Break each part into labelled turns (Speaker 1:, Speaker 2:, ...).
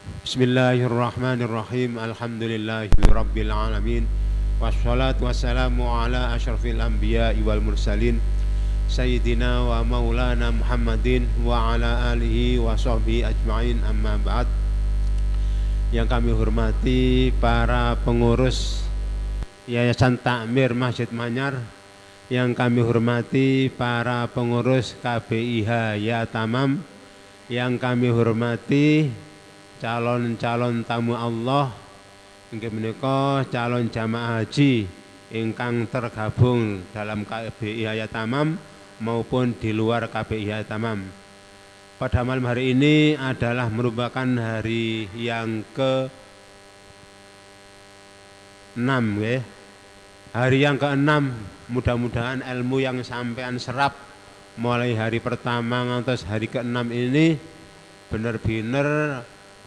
Speaker 1: Bismillahirrahmanirrahim. Alhamdulillahirabbil alamin. Wassalatu wassalamu ala asyrafil anbiya'i wal mursalin sayyidina wa maulana Muhammadin wa ala alihi wa sahbihi ajma'in, amma ba'd. Yang kami hormati para pengurus Yayasan Takmir Masjid Manyar, yang kami hormati para pengurus KBIH Yatamam, yang kami hormati calon-calon tamu Allah, inggih menika calon jamaah haji ingkang tergabung dalam KBIH Yatamam maupun di luar KBIH Yatamam. Pada malam hari ini adalah merupakan hari yang ke-6 ya. Hari yang ke-6, mudah-mudahan ilmu yang sampean serap mulai hari pertama ngantos hari ke-6 ini benar-benar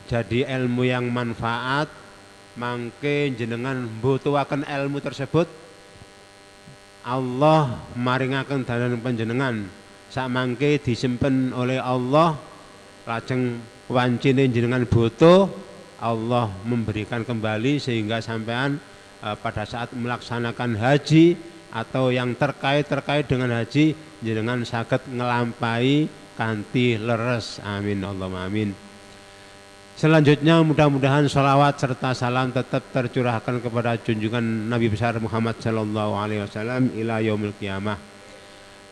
Speaker 1: jadi ilmu yang manfaat, mangke jenengan mbutuhaken ilmu tersebut Allah maringaken dalanan panjenengan sak mangke disimpen oleh Allah, lajeng wancine jenengan butuh Allah memberikan kembali sehingga sampean pada saat melaksanakan haji atau yang terkait dengan haji jenengan saged ngelampai kanthi leres. Amin Allahumma amin. Selanjutnya mudah-mudahan sholawat serta salam tetap tercurahkan kepada junjungan Nabi besar Muhammad sallallahu alaihi wasallam ila yaumil qiyamah.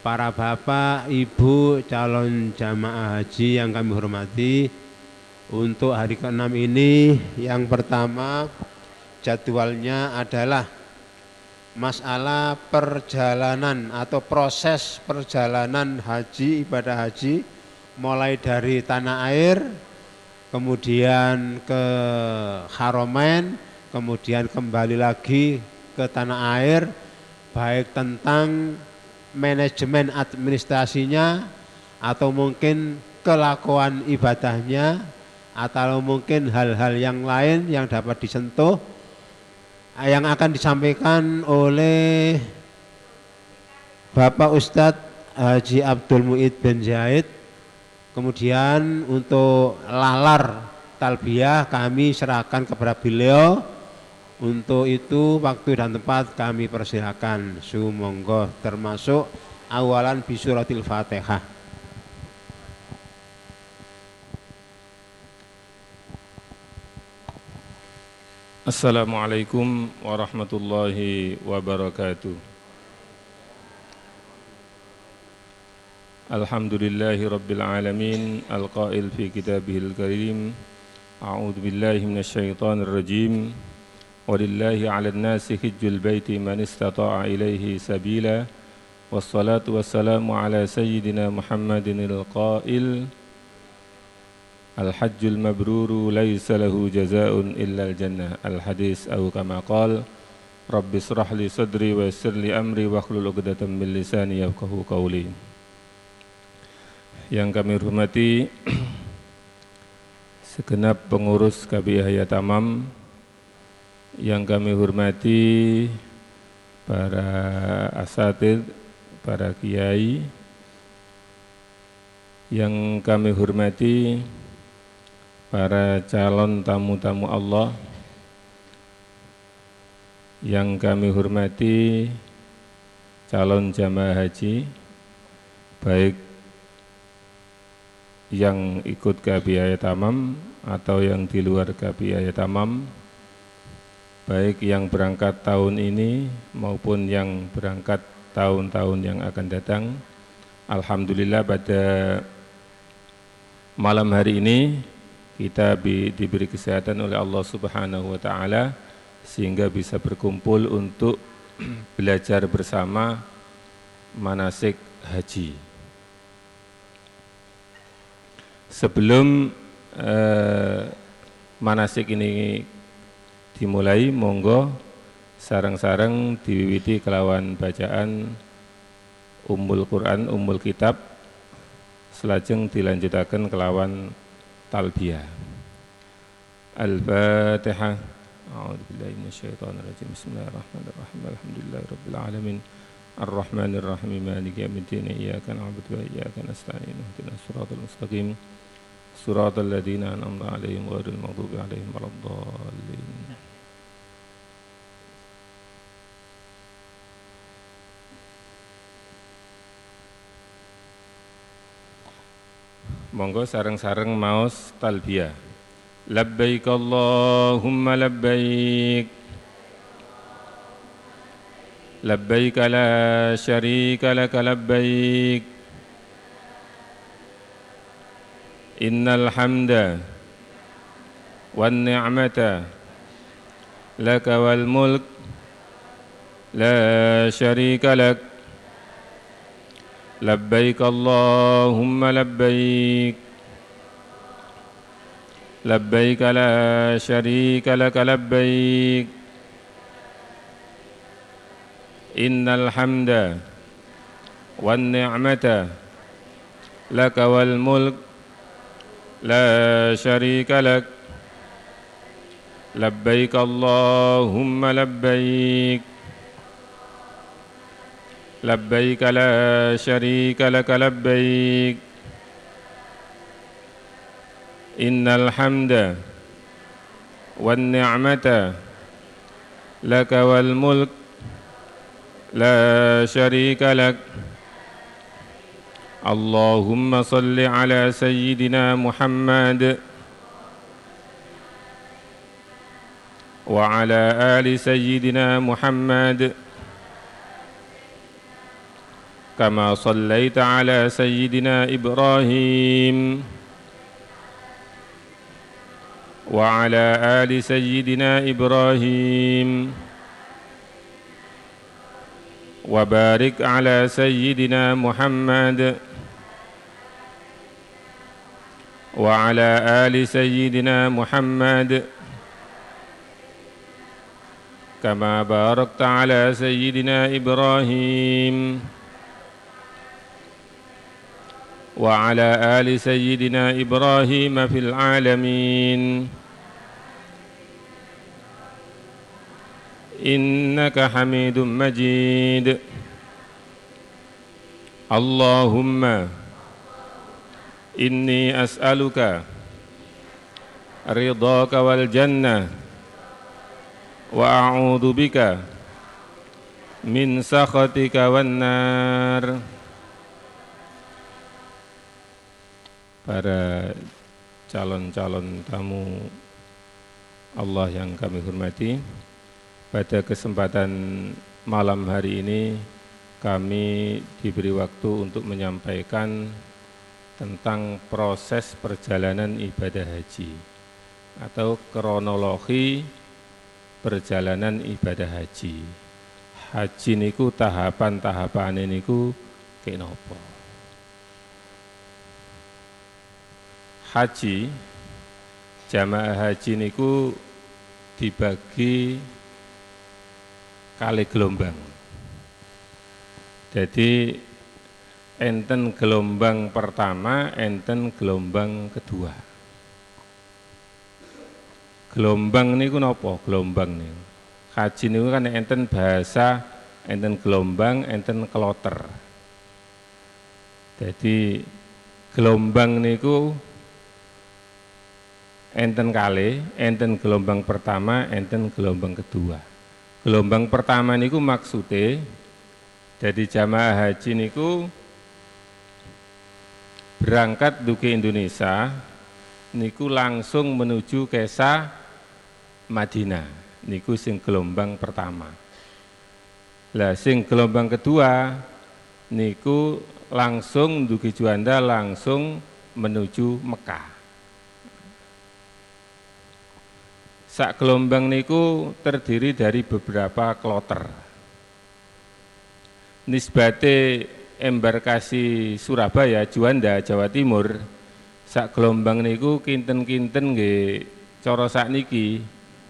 Speaker 1: Para bapak, ibu, calon jamaah haji yang kami hormati, untuk hari ke-6 ini yang pertama jadwalnya adalah masalah perjalanan atau proses perjalanan haji, ibadah haji mulai dari tanah air, kemudian ke Haramain, kemudian kembali lagi ke tanah air, baik tentang manajemen administrasinya atau mungkin kelakuan ibadahnya atau mungkin hal-hal yang lain yang dapat disentuh, yang akan disampaikan oleh Bapak Ustadz Haji Abdul Mu'id bin Zaid. Kemudian untuk lalar talbiyah kami serahkan kepada beliau. Untuk itu waktu dan tempat kami persilakan. Sumonggo, termasuk awalan bisuratil Fatihah.
Speaker 2: Assalamualaikum warahmatullahi wabarakatuh. Alhamdulillahi rabbil alamin, al-qail fi kitabihil karim, a'udzu billahi minasyaitonir rajim, walillahi 'alan nasi hajjul baiti man istata'a ilaihi sabila, wassalatu wassalamu ala sayyidina Muhammadinil qail, al-hajjul mabruru laysa lahu jazaa'un illal jannah. Al-hadis au kama qala rabbi shrah li sadri wa yassir li amri wahlul 'uqdatam min lisani yafqahu qawli. Yang kami hormati segenap pengurus KBIH Yatamam, yang kami hormati para asatidz, para kiai, yang kami hormati para calon tamu-tamu Allah, yang kami hormati calon jamaah haji, baik yang ikut KBIH Yatamam atau yang di luar KBIH Yatamam, baik yang berangkat tahun ini maupun yang berangkat tahun-tahun yang akan datang. Alhamdulillah pada malam hari ini kita diberi kesehatan oleh Allah Subhanahu wa Ta'ala sehingga bisa berkumpul untuk belajar bersama manasik haji. Sebelum manasik ini dimulai, monggo sareng-sareng diwiwiti kelawan bacaan Ummul Quran, Ummul Kitab, selajeng dilanjutaken kelawan talbiyah. Al-Fatihah. A'udzubillahi minasyaitonirrajim. Bismillahirrahmanirrahim. Alhamdulillahirabbil alamin. Ar-Rahmanir Rahim. Maliki yaumiddin. Iyyaka na'budu wa iyyaka nasta'in. Ihdinas siratal mustaqim. Siratal ladzina an'amta 'alaihim ghairil maghdubi 'alaihim waladdallin. Monggo sareng-sareng maos talbiyah. Labbaik Allahumma labbaik. Labbaik la syarika laka labbaik. Innal hamda wan ni'mata laka wal mulk la syarika lak. Labbaik Allahumma labbaik. Labbaik la syarika laka labbaik. Innal hamda wan ni'mata laka wal mulk la syarika lak. Labbaik Allahumma labbaik. Labbaik la syarika laka labbaik. Innal hamda wan ni'mata laka wal mulk la syarika lak. Allahumma salli ala sayyidina Muhammad wa ala ali sayyidina Muhammad kama sallaita ala sayyidina Ibrahim wa ala ali sayyidina Ibrahim wa barik ala sayyidina Muhammad wa ala ali sayyidina Muhammad kama barakta ala sayyidina Ibrahim wa ala ali sayyidina Ibrahim fil alamin innaka hamidum majid. Allahumma inni as'aluka ridhaka wal jannah wa a'udzu bika min sakhatika wan nar. Para calon-calon tamu Allah yang kami hormati, pada kesempatan malam hari ini kami diberi waktu untuk menyampaikan tentang proses perjalanan ibadah haji atau kronologi perjalanan ibadah haji. Haji niku tahapan-tahapan niku kenapa? Haji, jamaah haji niku dibagi kali gelombang. Jadi enten gelombang pertama, enten gelombang kedua. Gelombang niku napa? Gelombang niku. Haji niku kan enten bahasa, enten gelombang, enten kloter. Jadi gelombang niku enten kali, enten gelombang pertama, enten gelombang kedua. Gelombang pertama niku maksudnya dari jamaah haji niku berangkat duki Indonesia niku langsung menuju Kesa Madinah. Niku sing gelombang pertama. Lah sing gelombang kedua niku langsung duki Juanda langsung menuju Mekah. Sak gelombang niku terdiri dari beberapa kloter. Nisbate embarkasi Surabaya, Juanda, Jawa Timur, sak gelombang niku kinten-kinten nggih cara sakniki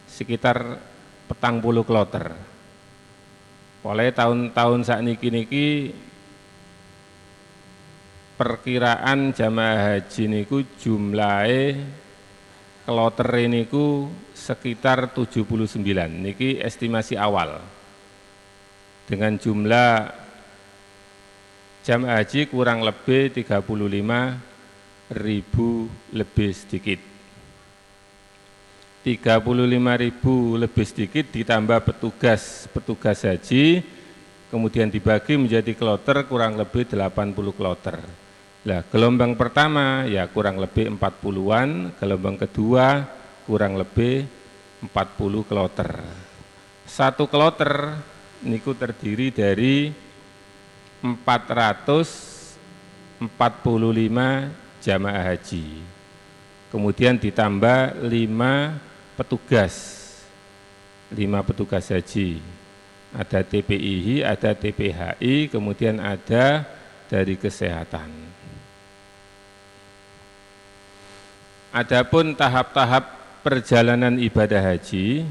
Speaker 2: sekitar 40 kloter. Oleh tahun-tahun sakniki niki perkiraan jamaah haji niku jumlahe kloter niku sekitar 79, niki estimasi awal. Dengan jumlah jamaah haji kurang lebih 35 lebih sedikit. 35.000 lebih sedikit ditambah petugas haji, kemudian dibagi menjadi kloter kurang lebih 80 kloter. Nah, gelombang pertama ya kurang lebih 40-an, gelombang kedua kurang lebih 40 kloter. Satu kloter niku terdiri dari 445 jamaah haji. Kemudian ditambah 5 petugas haji. Ada TPII, ada TPHI, kemudian ada dari kesehatan. Adapun tahap-tahap perjalanan ibadah haji,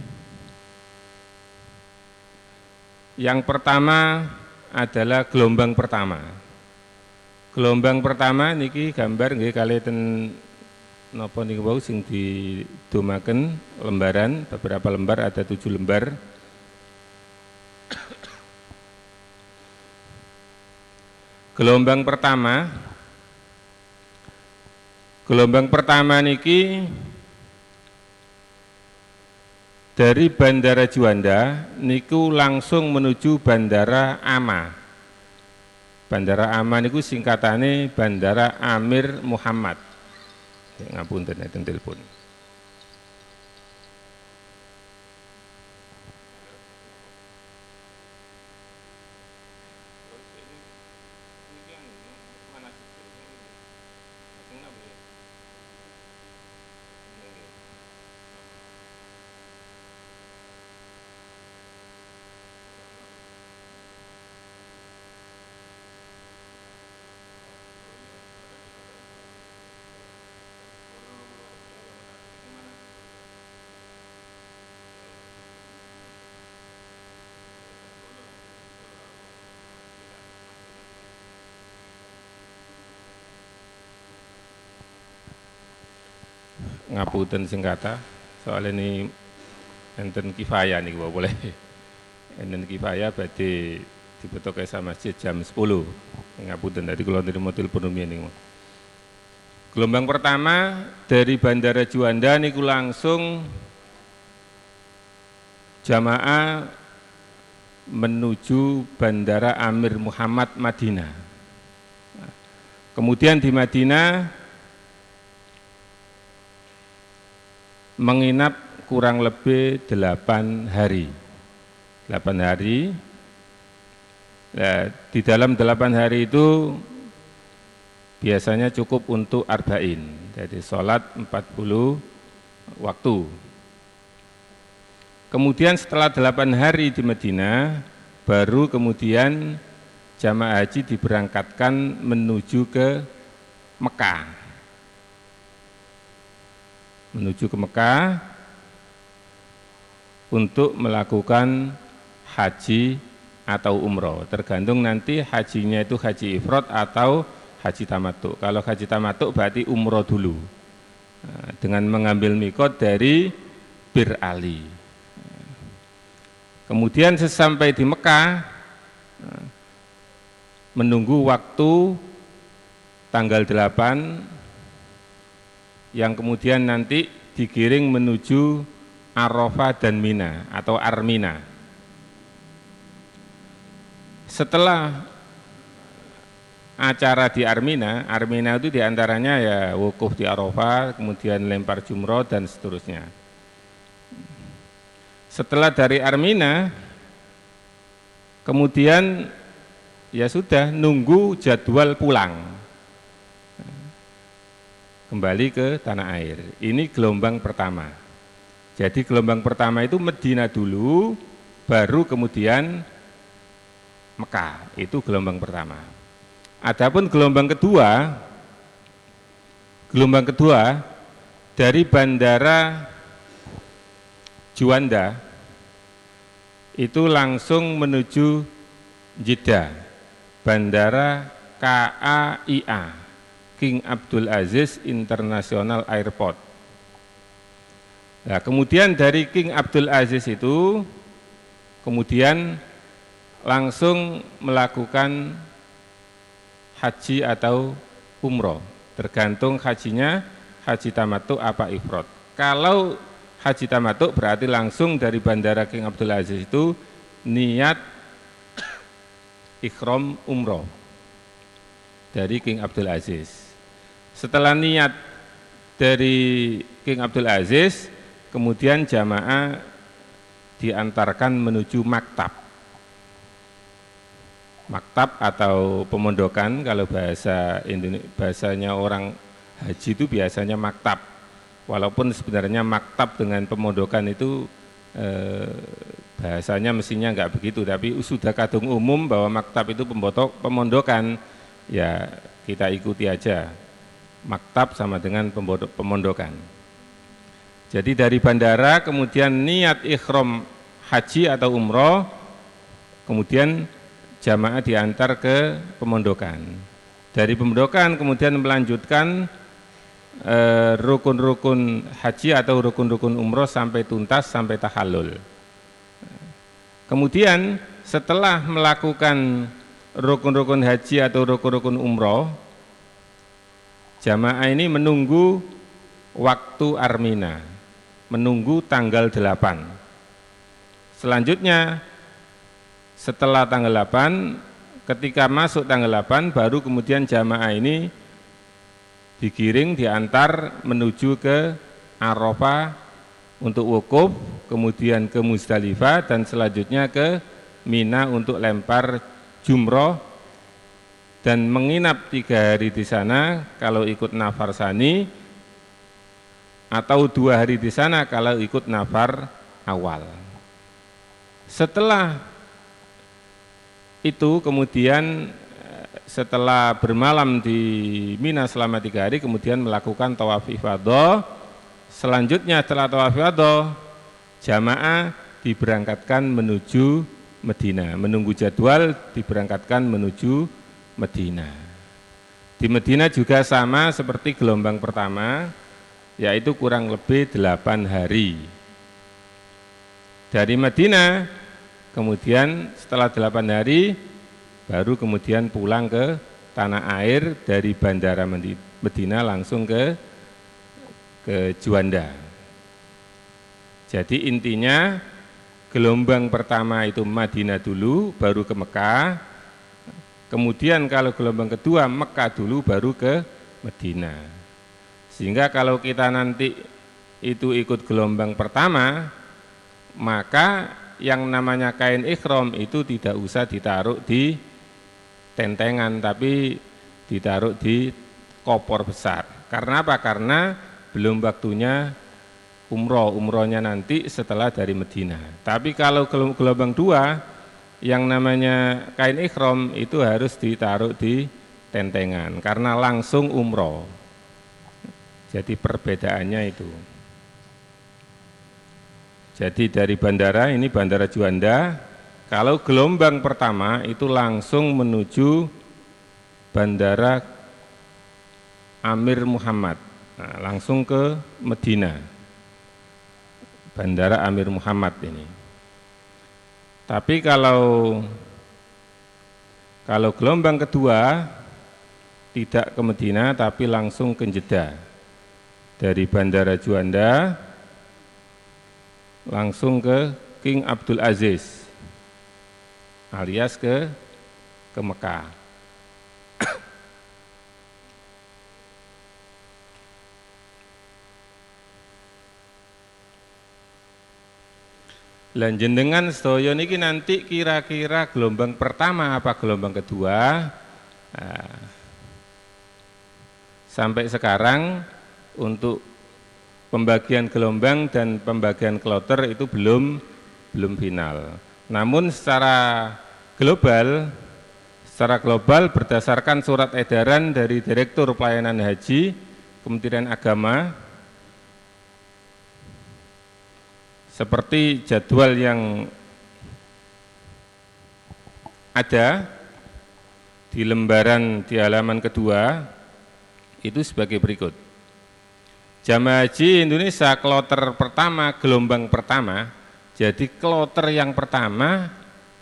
Speaker 2: yang pertama adalah gelombang pertama. Gelombang pertama niki gambar nggih kalih ten napa niku wau sing didomaken lembaran, beberapa lembar, ada 7 lembar. Gelombang pertama niki dari Bandara Juanda niku langsung menuju Bandara Ama. Bandara Ama niku singkatane Bandara Amir Muhammad. Ngapunten enten telepon. Ngapunten sing kata, soal ini enten kifayah nih boleh. Enten kifayah badhe dibetoke sama masjid jam 10. Ngapunten dari kula nrimo telepon niku. Gelombang pertama dari Bandara Juanda niku langsung jamaah menuju Bandara Amir Muhammad Madinah. Kemudian di Madinah menginap kurang lebih 8 hari. 8 hari. Nah, di dalam 8 hari itu biasanya cukup untuk arba'in, jadi sholat 40 waktu. Kemudian setelah 8 hari di Madinah, baru kemudian jamaah haji diberangkatkan menuju ke Mekah. Menuju ke Mekah untuk melakukan haji atau umroh, tergantung nanti hajinya itu haji ifrad atau haji tamattu. Kalau haji tamattu berarti umroh dulu, dengan mengambil mikot dari Bir Ali. Kemudian sesampai di Mekah, menunggu waktu tanggal 8 yang kemudian nanti digiring menuju Arafah dan Mina atau Armina. Setelah acara di Armina itu diantaranya ya wukuf di Arafah, kemudian lempar jumroh dan seterusnya. Setelah dari Armina, kemudian ya sudah nunggu jadwal pulang. Kembali ke tanah air. Ini gelombang pertama. Jadi gelombang pertama itu Madinah dulu, baru kemudian Mekah. Itu gelombang pertama. Adapun gelombang kedua dari Bandara Juanda itu langsung menuju Jeddah, Bandara KAIA. King Abdul Aziz International Airport. Nah, kemudian dari King Abdul Aziz itu kemudian langsung melakukan haji atau umroh. Tergantung hajinya, haji tamattu apa ifrad. Kalau haji tamattu berarti langsung dari Bandara King Abdul Aziz itu niat ikhram umroh dari King Abdul Aziz. Setelah niat dari King Abdul Aziz, kemudian jamaah diantarkan menuju maktab. Maktab atau pemondokan, kalau bahasanya orang haji itu biasanya maktab. Walaupun sebenarnya maktab dengan pemondokan itu bahasanya mestinya enggak begitu, tapi sudah kadung umum bahwa maktab itu pemondokan, ya kita ikuti aja. Maktab sama dengan pemondokan. Jadi dari bandara kemudian niat ikhram haji atau umroh, kemudian jamaah diantar ke pemondokan. Dari pemondokan kemudian melanjutkan rukun-rukun haji atau rukun-rukun umroh sampai tuntas, sampai tahallul. Kemudian setelah melakukan rukun-rukun haji atau rukun-rukun umroh, jamaah ini menunggu waktu Armina, menunggu tanggal 8. Selanjutnya setelah tanggal 8, ketika masuk tanggal 8 baru kemudian jamaah ini digiring, diantar menuju ke Arafah untuk wukuf, kemudian ke Muzdalifah dan selanjutnya ke Mina untuk lempar jumroh dan menginap 3 hari di sana kalau ikut nafar sani, atau 2 hari di sana kalau ikut nafar awal. Setelah itu kemudian setelah bermalam di Mina selama 3 hari kemudian melakukan tawaf ifadah. Selanjutnya setelah tawaf ifadah, jamaah diberangkatkan menuju Madinah, menunggu jadwal diberangkatkan menuju Madinah. Di Madinah juga sama seperti gelombang pertama, yaitu kurang lebih 8 hari. Dari Madinah kemudian setelah 8 hari baru kemudian pulang ke tanah air, dari bandara Madinah langsung ke Juanda. Jadi intinya gelombang pertama itu Madinah dulu baru ke Mekah, kemudian kalau gelombang kedua Mekah dulu baru ke Madinah. Sehingga kalau kita nanti itu ikut gelombang pertama, maka yang namanya kain ikhram itu tidak usah ditaruh di tentengan, tapi ditaruh di kopor besar. Karena apa? Karena belum waktunya umrohnya nanti setelah dari Madinah. Tapi kalau gelombang 2, yang namanya kain ikhram itu harus ditaruh di tentengan, karena langsung umroh. Jadi perbedaannya itu. Jadi dari bandara, ini Bandara Juanda, kalau gelombang pertama itu langsung menuju Bandara Amir Muhammad, nah, langsung ke Madinah, Bandara Amir Muhammad ini. Tapi kalau gelombang kedua tidak ke Madinah tapi langsung ke Jeddah, dari Bandara Juanda langsung ke King Abdul Aziz alias ke Mekah. Lan jenengan sedaya niki nanti kira-kira gelombang pertama apa gelombang kedua? Nah, sampai sekarang untuk pembagian gelombang dan pembagian kloter itu belum final. Namun secara global berdasarkan surat edaran dari Direktur Pelayanan Haji Kementerian Agama, seperti jadwal yang ada di lembaran di halaman kedua itu sebagai berikut. Jamaah haji Indonesia kloter pertama, gelombang pertama, jadi kloter yang pertama,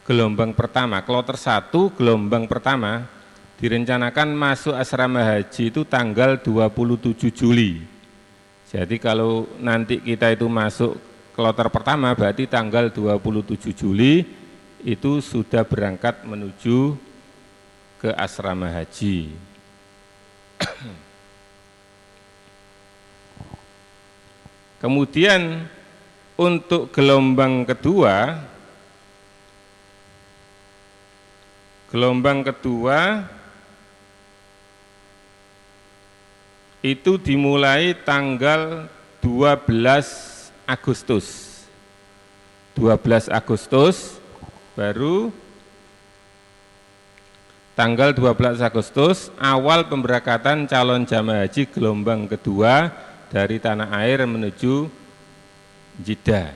Speaker 2: gelombang pertama, kloter 1 gelombang pertama direncanakan masuk asrama haji itu tanggal 27 Juli. Jadi kalau nanti kita itu masuk kloter pertama berarti tanggal 27 Juli itu sudah berangkat menuju ke asrama haji. Kemudian untuk gelombang kedua itu dimulai tanggal 12 Agustus. 12 Agustus baru tanggal 12 Agustus awal pemberangkatan calon jamaah haji gelombang kedua dari tanah air menuju Jeddah.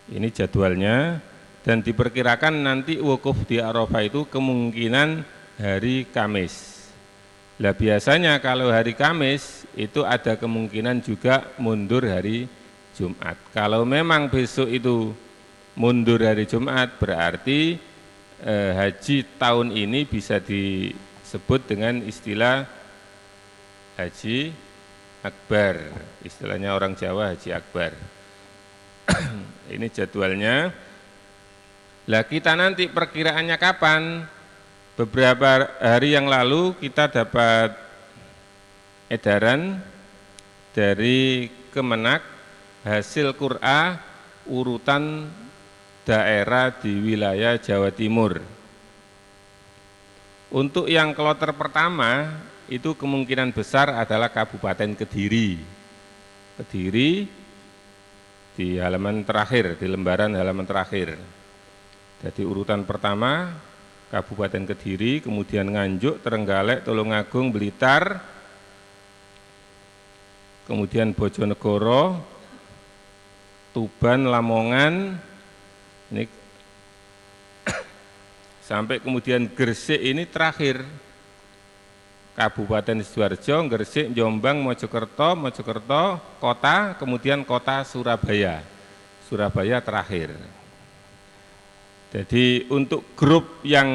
Speaker 2: Ini jadwalnya dan diperkirakan nanti wukuf di Arafah itu kemungkinan hari Kamis. Lah biasanya kalau hari Kamis itu ada kemungkinan juga mundur hari Jumat. Kalau memang besok itu mundur hari Jumat berarti haji tahun ini bisa disebut dengan istilah Haji Akbar. Istilahnya orang Jawa Haji Akbar. Ini jadwalnya. Lah kita nanti perkiraannya kapan? Beberapa hari yang lalu kita dapat edaran dari Kemenak hasil Qur'a urutan daerah di wilayah Jawa Timur. Untuk yang kloter pertama itu kemungkinan besar adalah Kabupaten Kediri. Kediri di halaman terakhir, di lembaran halaman terakhir. Jadi urutan pertama Kabupaten Kediri, kemudian Nganjuk, Trenggalek, Tulungagung, Blitar, kemudian Bojonegoro, Tuban, Lamongan, ini sampai kemudian Gresik ini terakhir. Kabupaten Sidoarjo, Gresik, Jombang, Mojokerto, kota, kemudian kota Surabaya. Surabaya terakhir. Jadi untuk grup yang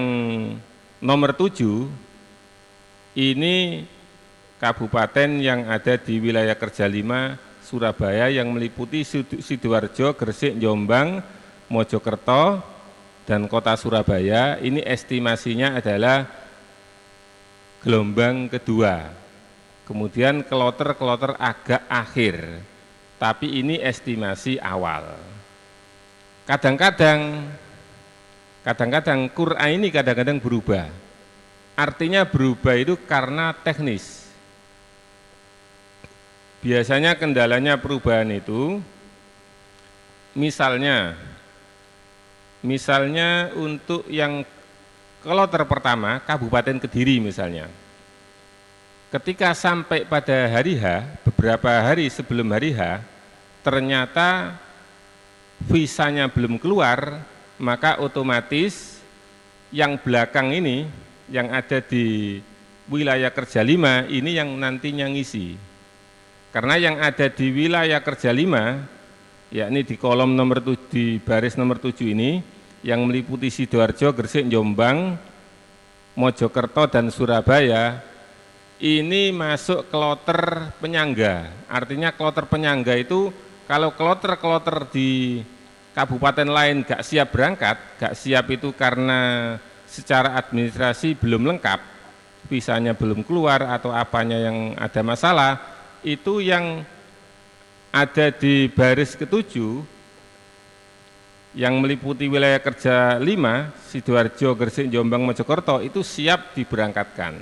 Speaker 2: nomor 7 ini kabupaten yang ada di wilayah kerja 5 Surabaya yang meliputi Sidoarjo, Gresik, Jombang, Mojokerto dan kota Surabaya. Ini estimasinya adalah gelombang kedua. Kemudian kloter-kloter agak akhir. Tapi ini estimasi awal. Kadang-kadang Qur'an ini kadang-kadang berubah. Artinya berubah itu karena teknis. Biasanya kendalanya perubahan itu misalnya untuk yang kloter pertama Kabupaten Kediri misalnya. Ketika sampai pada hari H, beberapa hari sebelum hari H, ternyata visanya belum keluar, maka otomatis yang belakang ini, yang ada di wilayah kerja 5, ini yang nantinya ngisi. Karena yang ada di wilayah kerja 5, yakni di kolom nomor 7, di baris nomor 7 ini, yang meliputi Sidoarjo, Gresik, Jombang, Mojokerto, dan Surabaya, ini masuk kloter penyangga. Artinya kloter penyangga itu, kalau kloter-kloter di kabupaten lain gak siap berangkat, gak siap itu karena secara administrasi belum lengkap, visanya belum keluar atau apanya yang ada masalah, itu yang ada di baris ke-7 yang meliputi wilayah kerja 5, Sidoarjo, Gresik, Jombang, Mojokerto itu siap diberangkatkan.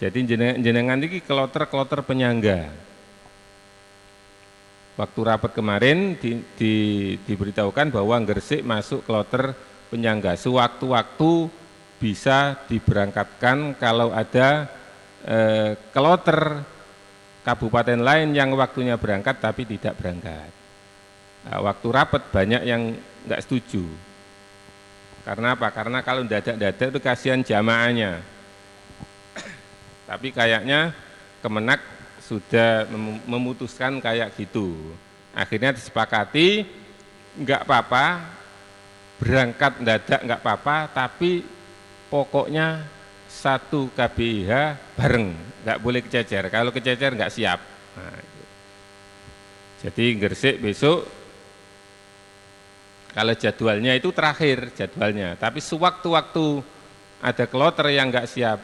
Speaker 2: Jadi jenengan ini kloter-kloter penyangga. Waktu rapat kemarin diberitahukan bahwa Gresik masuk kloter penyangga. Sewaktu-waktu bisa diberangkatkan kalau ada kloter kabupaten lain yang waktunya berangkat tapi tidak berangkat. Nah, waktu rapat banyak yang enggak setuju. Karena apa? Karena kalau dadak-dadak itu kasihan jamaahnya. Tapi kayaknya Kemenak sudah memutuskan kayak gitu. Akhirnya disepakati enggak apa-apa berangkat mendadak nggak apa-apa, tapi pokoknya 1 KBIH bareng, nggak boleh kececer. Kalau kececer nggak siap. Nah, itu. Jadi Gresik besok, kalau jadwalnya itu terakhir jadwalnya, tapi sewaktu-waktu ada kloter yang nggak siap,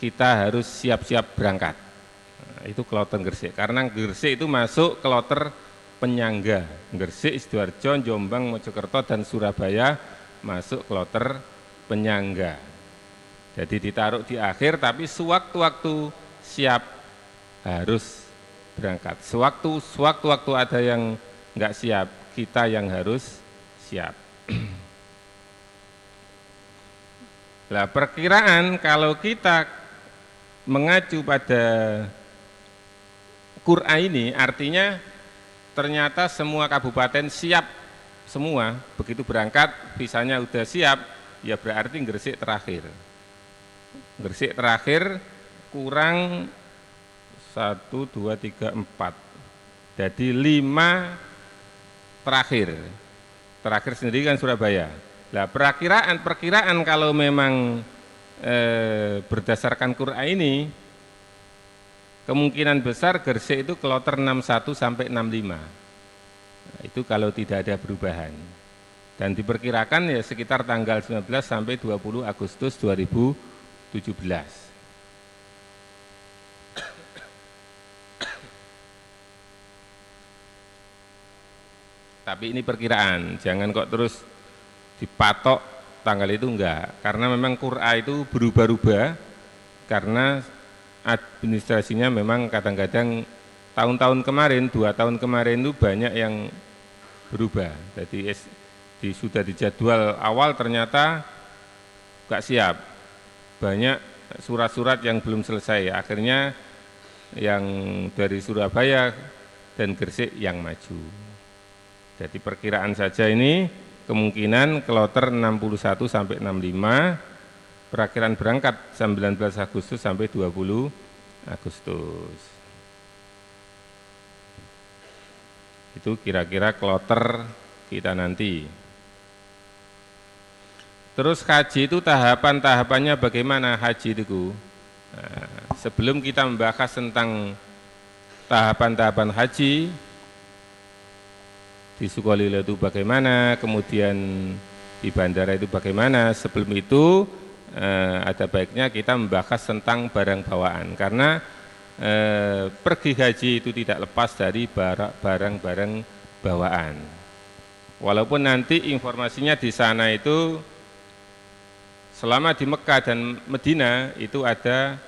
Speaker 2: kita harus siap-siap berangkat. Nah, itu kloter Gresik, karena Gresik itu masuk kloter penyangga. Gresik, Sidoarjo, Jombang, Mojokerto, dan Surabaya masuk kloter penyangga. Jadi ditaruh di akhir, tapi sewaktu-waktu siap harus berangkat. Sewaktu-waktu ada yang nggak siap, kita yang harus siap. Nah, perkiraan kalau kita mengacu pada Qur'an ini, artinya ternyata semua kabupaten siap semua. Begitu berangkat, visanya udah siap, ya berarti Gresik terakhir. Gresik terakhir kurang 1, 2, 3, 4. Jadi 5 terakhir. Terakhir sendiri kan Surabaya. Nah, perkiraan kalau memang berdasarkan Qur'an ini, kemungkinan besar Gresik itu kloter 61 sampai 65. Nah, itu kalau tidak ada perubahan. Dan diperkirakan ya sekitar tanggal 19 sampai 20 Agustus 2017. Tapi ini perkiraan, jangan kok terus dipatok tanggal itu enggak. Karena memang Qur'an itu berubah-ubah, karena administrasinya memang kadang-kadang tahun-tahun kemarin, 2 tahun kemarin itu banyak yang berubah. Jadi sudah dijadwal awal ternyata enggak siap. Banyak surat-surat yang belum selesai, akhirnya yang dari Surabaya dan Gresik yang maju. Jadi perkiraan saja ini kemungkinan kloter 61 sampai 65, perakhiran berangkat 19 Agustus sampai 20 Agustus. Itu kira-kira kloter kita nanti. Terus haji itu tahapan-tahapannya bagaimana haji itu? Nah, sebelum kita membahas tentang tahapan-tahapan haji, di Sukolilo itu bagaimana, kemudian di bandara itu bagaimana, sebelum itu ada baiknya kita membahas tentang barang bawaan, karena pergi haji itu tidak lepas dari barang-barang bawaan. Walaupun nanti informasinya di sana itu selama di Mekah dan Medina itu ada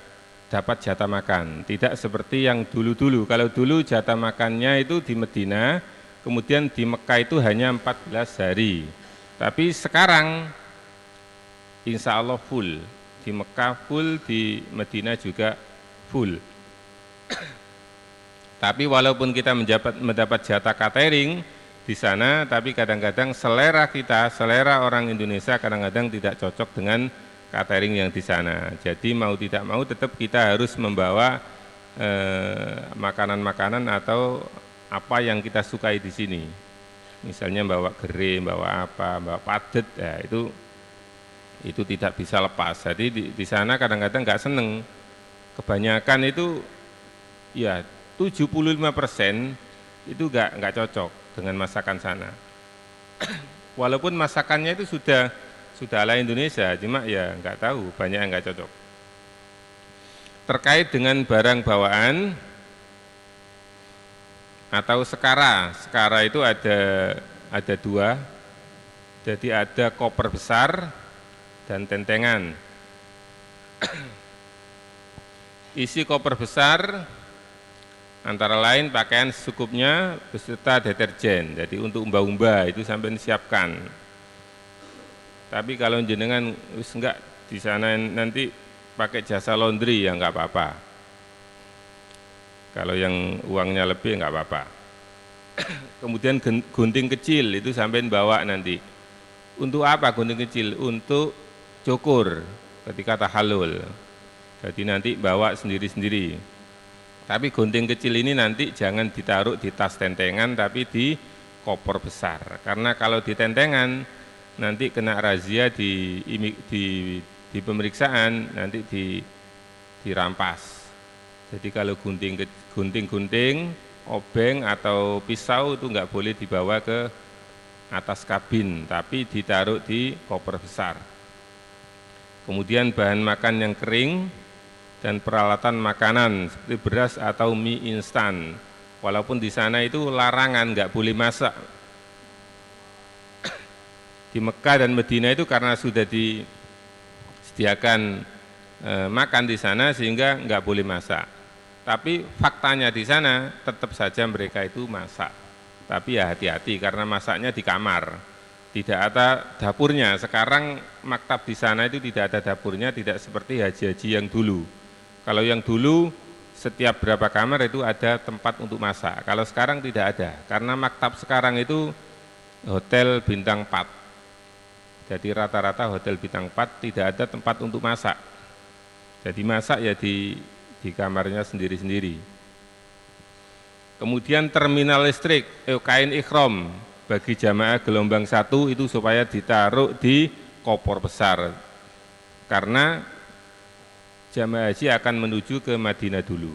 Speaker 2: dapat jatah makan, tidak seperti yang dulu-dulu. Kalau dulu jatah makannya itu di Medina, kemudian di Mekah itu hanya 14 hari. Tapi sekarang insya Allah full. Di Mekah full, di Medina juga full. Tapi walaupun kita mendapat jatah catering di sana, tapi kadang-kadang selera kita, selera orang Indonesia kadang-kadang tidak cocok dengan catering yang di sana. Jadi mau tidak mau tetap kita harus membawa makanan-makanan atau apa yang kita sukai di sini. Misalnya bawa gere, bawa apa, bawa padet, ya itu tidak bisa lepas. Jadi di sana kadang-kadang nggak seneng. Kebanyakan itu ya 75% itu nggak cocok dengan masakan sana. Walaupun masakannya itu sudah ala Indonesia, cuma ya nggak tahu, banyak yang nggak cocok. Terkait dengan barang bawaan atau sekara itu ada 2, jadi ada koper besar dan tentengan. Isi koper besar antara lain pakaian secukupnya beserta deterjen, jadi untuk umba-umba itu sampai disiapkan. Tapi kalau jenengan enggak di sana nanti pakai jasa laundry ya enggak apa-apa. Kalau yang uangnya lebih enggak apa-apa. Kemudian gunting kecil itu sampai bawa nanti. Untuk apa gunting kecil? Untuk cukur ketika tahallul. Jadi nanti bawa sendiri-sendiri. Tapi gunting kecil ini nanti jangan ditaruh di tas tentengan, tapi di koper besar. Karena kalau di tentengan nanti kena razia di pemeriksaan, nanti dirampas. Jadi kalau gunting-gunting, obeng atau pisau itu nggak boleh dibawa ke atas kabin, tapi ditaruh di koper besar. Kemudian bahan makan yang kering dan peralatan makanan seperti beras atau mie instan. Walaupun di sana itu larangan, nggak boleh masak. Di Mekah dan Madinah itu karena sudah disediakan makan di sana sehingga nggak boleh masak. Tapi faktanya di sana tetap saja mereka itu masak. Tapi ya hati-hati karena masaknya di kamar, tidak ada dapurnya. Sekarang maktab di sana itu tidak ada dapurnya, tidak seperti haji-haji yang dulu. Kalau yang dulu setiap berapa kamar itu ada tempat untuk masak. Kalau sekarang tidak ada, karena maktab sekarang itu hotel bintang 4. Jadi rata-rata hotel bintang 4 tidak ada tempat untuk masak. Jadi masak ya di kamarnya sendiri-sendiri. Kemudian terminal listrik, kain ikhram bagi jamaah gelombang 1 itu supaya ditaruh di koper besar. Karena jamaah haji akan menuju ke Madinah dulu.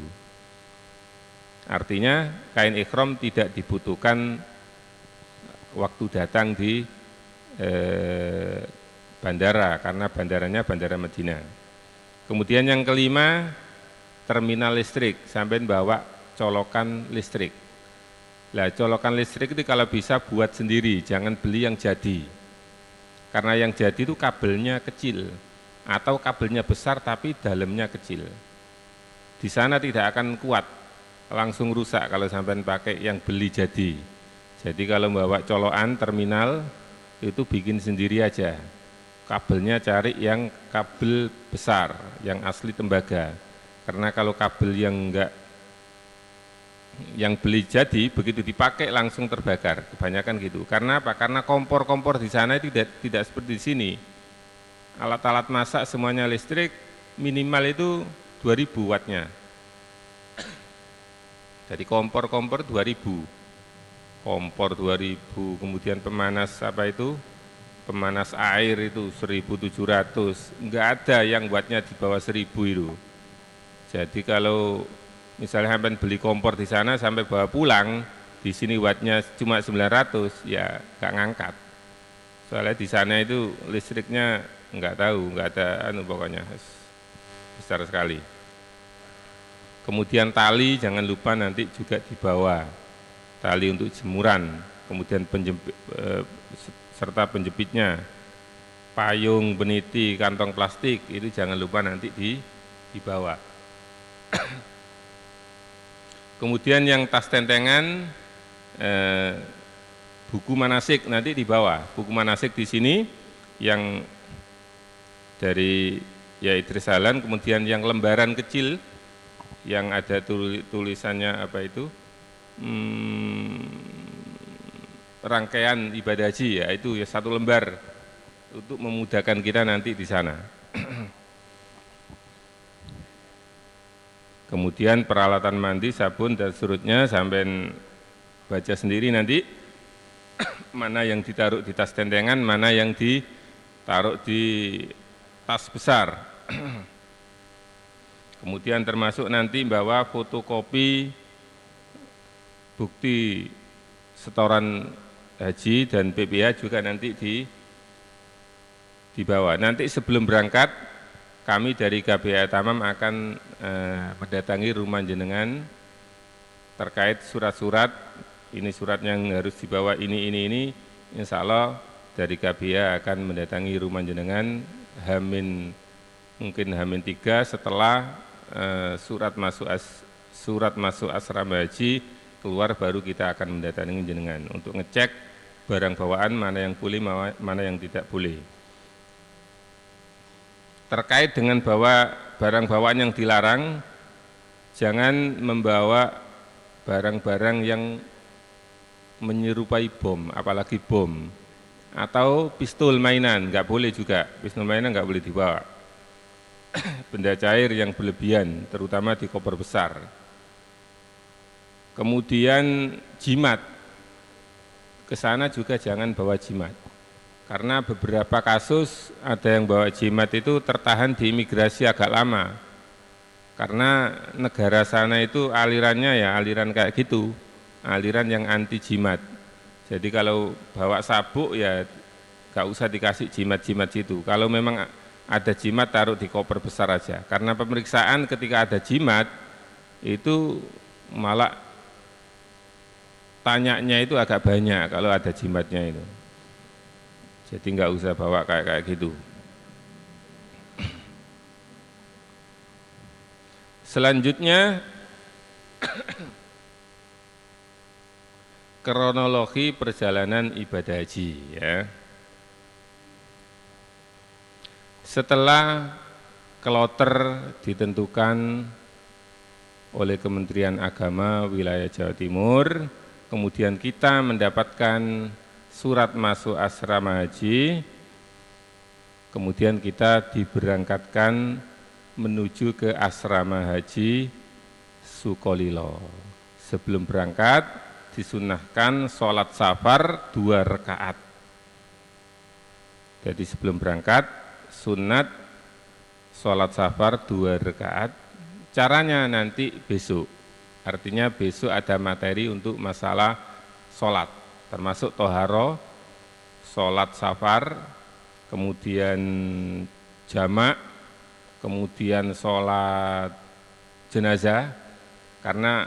Speaker 2: Artinya kain ikhram tidak dibutuhkan waktu datang di bandara, karena bandaranya bandara Madinah. Kemudian yang kelima, terminal listrik, sampai bawa colokan listrik. Lah colokan listrik itu kalau bisa buat sendiri, jangan beli yang jadi. Karena yang jadi itu kabelnya kecil atau kabelnya besar tapi dalamnya kecil. Di sana tidak akan kuat, langsung rusak kalau sampai pakai yang beli jadi. Jadi kalau bawa colokan terminal itu bikin sendiri aja. Kabelnya cari yang kabel besar, yang asli tembaga. Karena kalau kabel yang beli jadi begitu dipakai langsung terbakar, kebanyakan gitu. Karena apa? Karena kompor-kompor di sana tidak seperti di sini. Alat-alat masak semuanya listrik, minimal itu 2000 wattnya. Jadi kompor 2000, kompor 2000, kemudian pemanas pemanas air itu 1700, enggak ada yang wattnya di bawah 1000 itu. Jadi kalau misalnya sampai beli kompor di sana sampai bawa pulang, di sini wattnya cuma 900, ya nggak ngangkat. Soalnya di sana itu listriknya nggak tahu, nggak ada pokoknya besar sekali. Kemudian tali jangan lupa nanti juga dibawa, tali untuk jemuran, kemudian serta penjepitnya, payung, beniti, kantong plastik itu jangan lupa nanti dibawa. Kemudian yang tas tentengan, buku manasik nanti dibawa. Buku manasik di sini yang dari ya Idris Salan, kemudian yang lembaran kecil yang ada tulisannya apa itu, rangkaian ibadah haji, ya itu ya 1 lembar untuk memudahkan kita nanti di sana. Kemudian peralatan mandi, sabun dan surutnya sampai baca sendiri nanti mana yang ditaruh di tas tentengan, mana yang ditaruh di tas besar. Kemudian termasuk nanti bawa fotokopi bukti setoran haji dan PPh juga nanti dibawa. Nanti sebelum berangkat kami dari KBA Tamam akan mendatangi rumah jenengan terkait surat-surat, ini surat yang harus dibawa ini, insya Allah dari KBA akan mendatangi rumah jenengan mungkin H-3 setelah surat masuk asrama haji keluar, baru kita akan mendatangi jenengan untuk ngecek barang bawaan mana yang boleh, mana yang tidak boleh. Terkait dengan barang bawaan yang dilarang, jangan membawa barang-barang yang menyerupai bom, apalagi bom, atau pistol mainan, nggak boleh juga, pistol mainan nggak boleh dibawa. Benda cair yang berlebihan, terutama di koper besar. Kemudian jimat, ke sana juga jangan bawa jimat. Karena beberapa kasus ada yang bawa jimat itu tertahan di imigrasi agak lama. Karena negara sana itu alirannya ya aliran kayak gitu, aliran yang anti jimat. Jadi kalau bawa sabuk ya gak usah dikasih jimat-jimat itu. Kalau memang ada jimat taruh di koper besar aja. Karena pemeriksaan ketika ada jimat itu malah tanyanya itu agak banyak kalau ada jimatnya itu. Jadi nggak usah bawa kayak gitu. Selanjutnya kronologi perjalanan ibadah haji ya. Setelah kloter ditentukan oleh Kementerian Agama wilayah Jawa Timur, kemudian kita mendapatkan surat masuk asrama haji, kemudian kita diberangkatkan menuju ke asrama haji Sukolilo. Sebelum berangkat disunahkan sholat safar 2 rakaat. Jadi sebelum berangkat sunat sholat safar 2 rakaat. Caranya nanti besok, artinya besok ada materi untuk masalah sholat, termasuk toharo, sholat safar, kemudian jamak, kemudian sholat jenazah, karena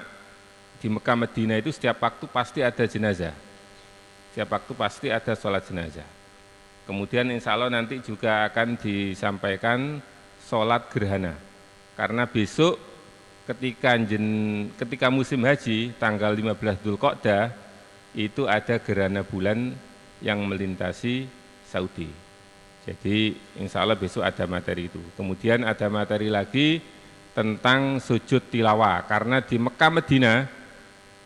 Speaker 2: di Mekah Madinah itu setiap waktu pasti ada jenazah, setiap waktu pasti ada sholat jenazah. Kemudian insya Allah nanti juga akan disampaikan sholat gerhana, karena besok ketika musim haji tanggal 15 Dzulqa'dah itu ada gerhana bulan yang melintasi Saudi. Jadi insya Allah besok ada materi itu. Kemudian ada materi lagi tentang sujud tilawah, karena di Mekah Madinah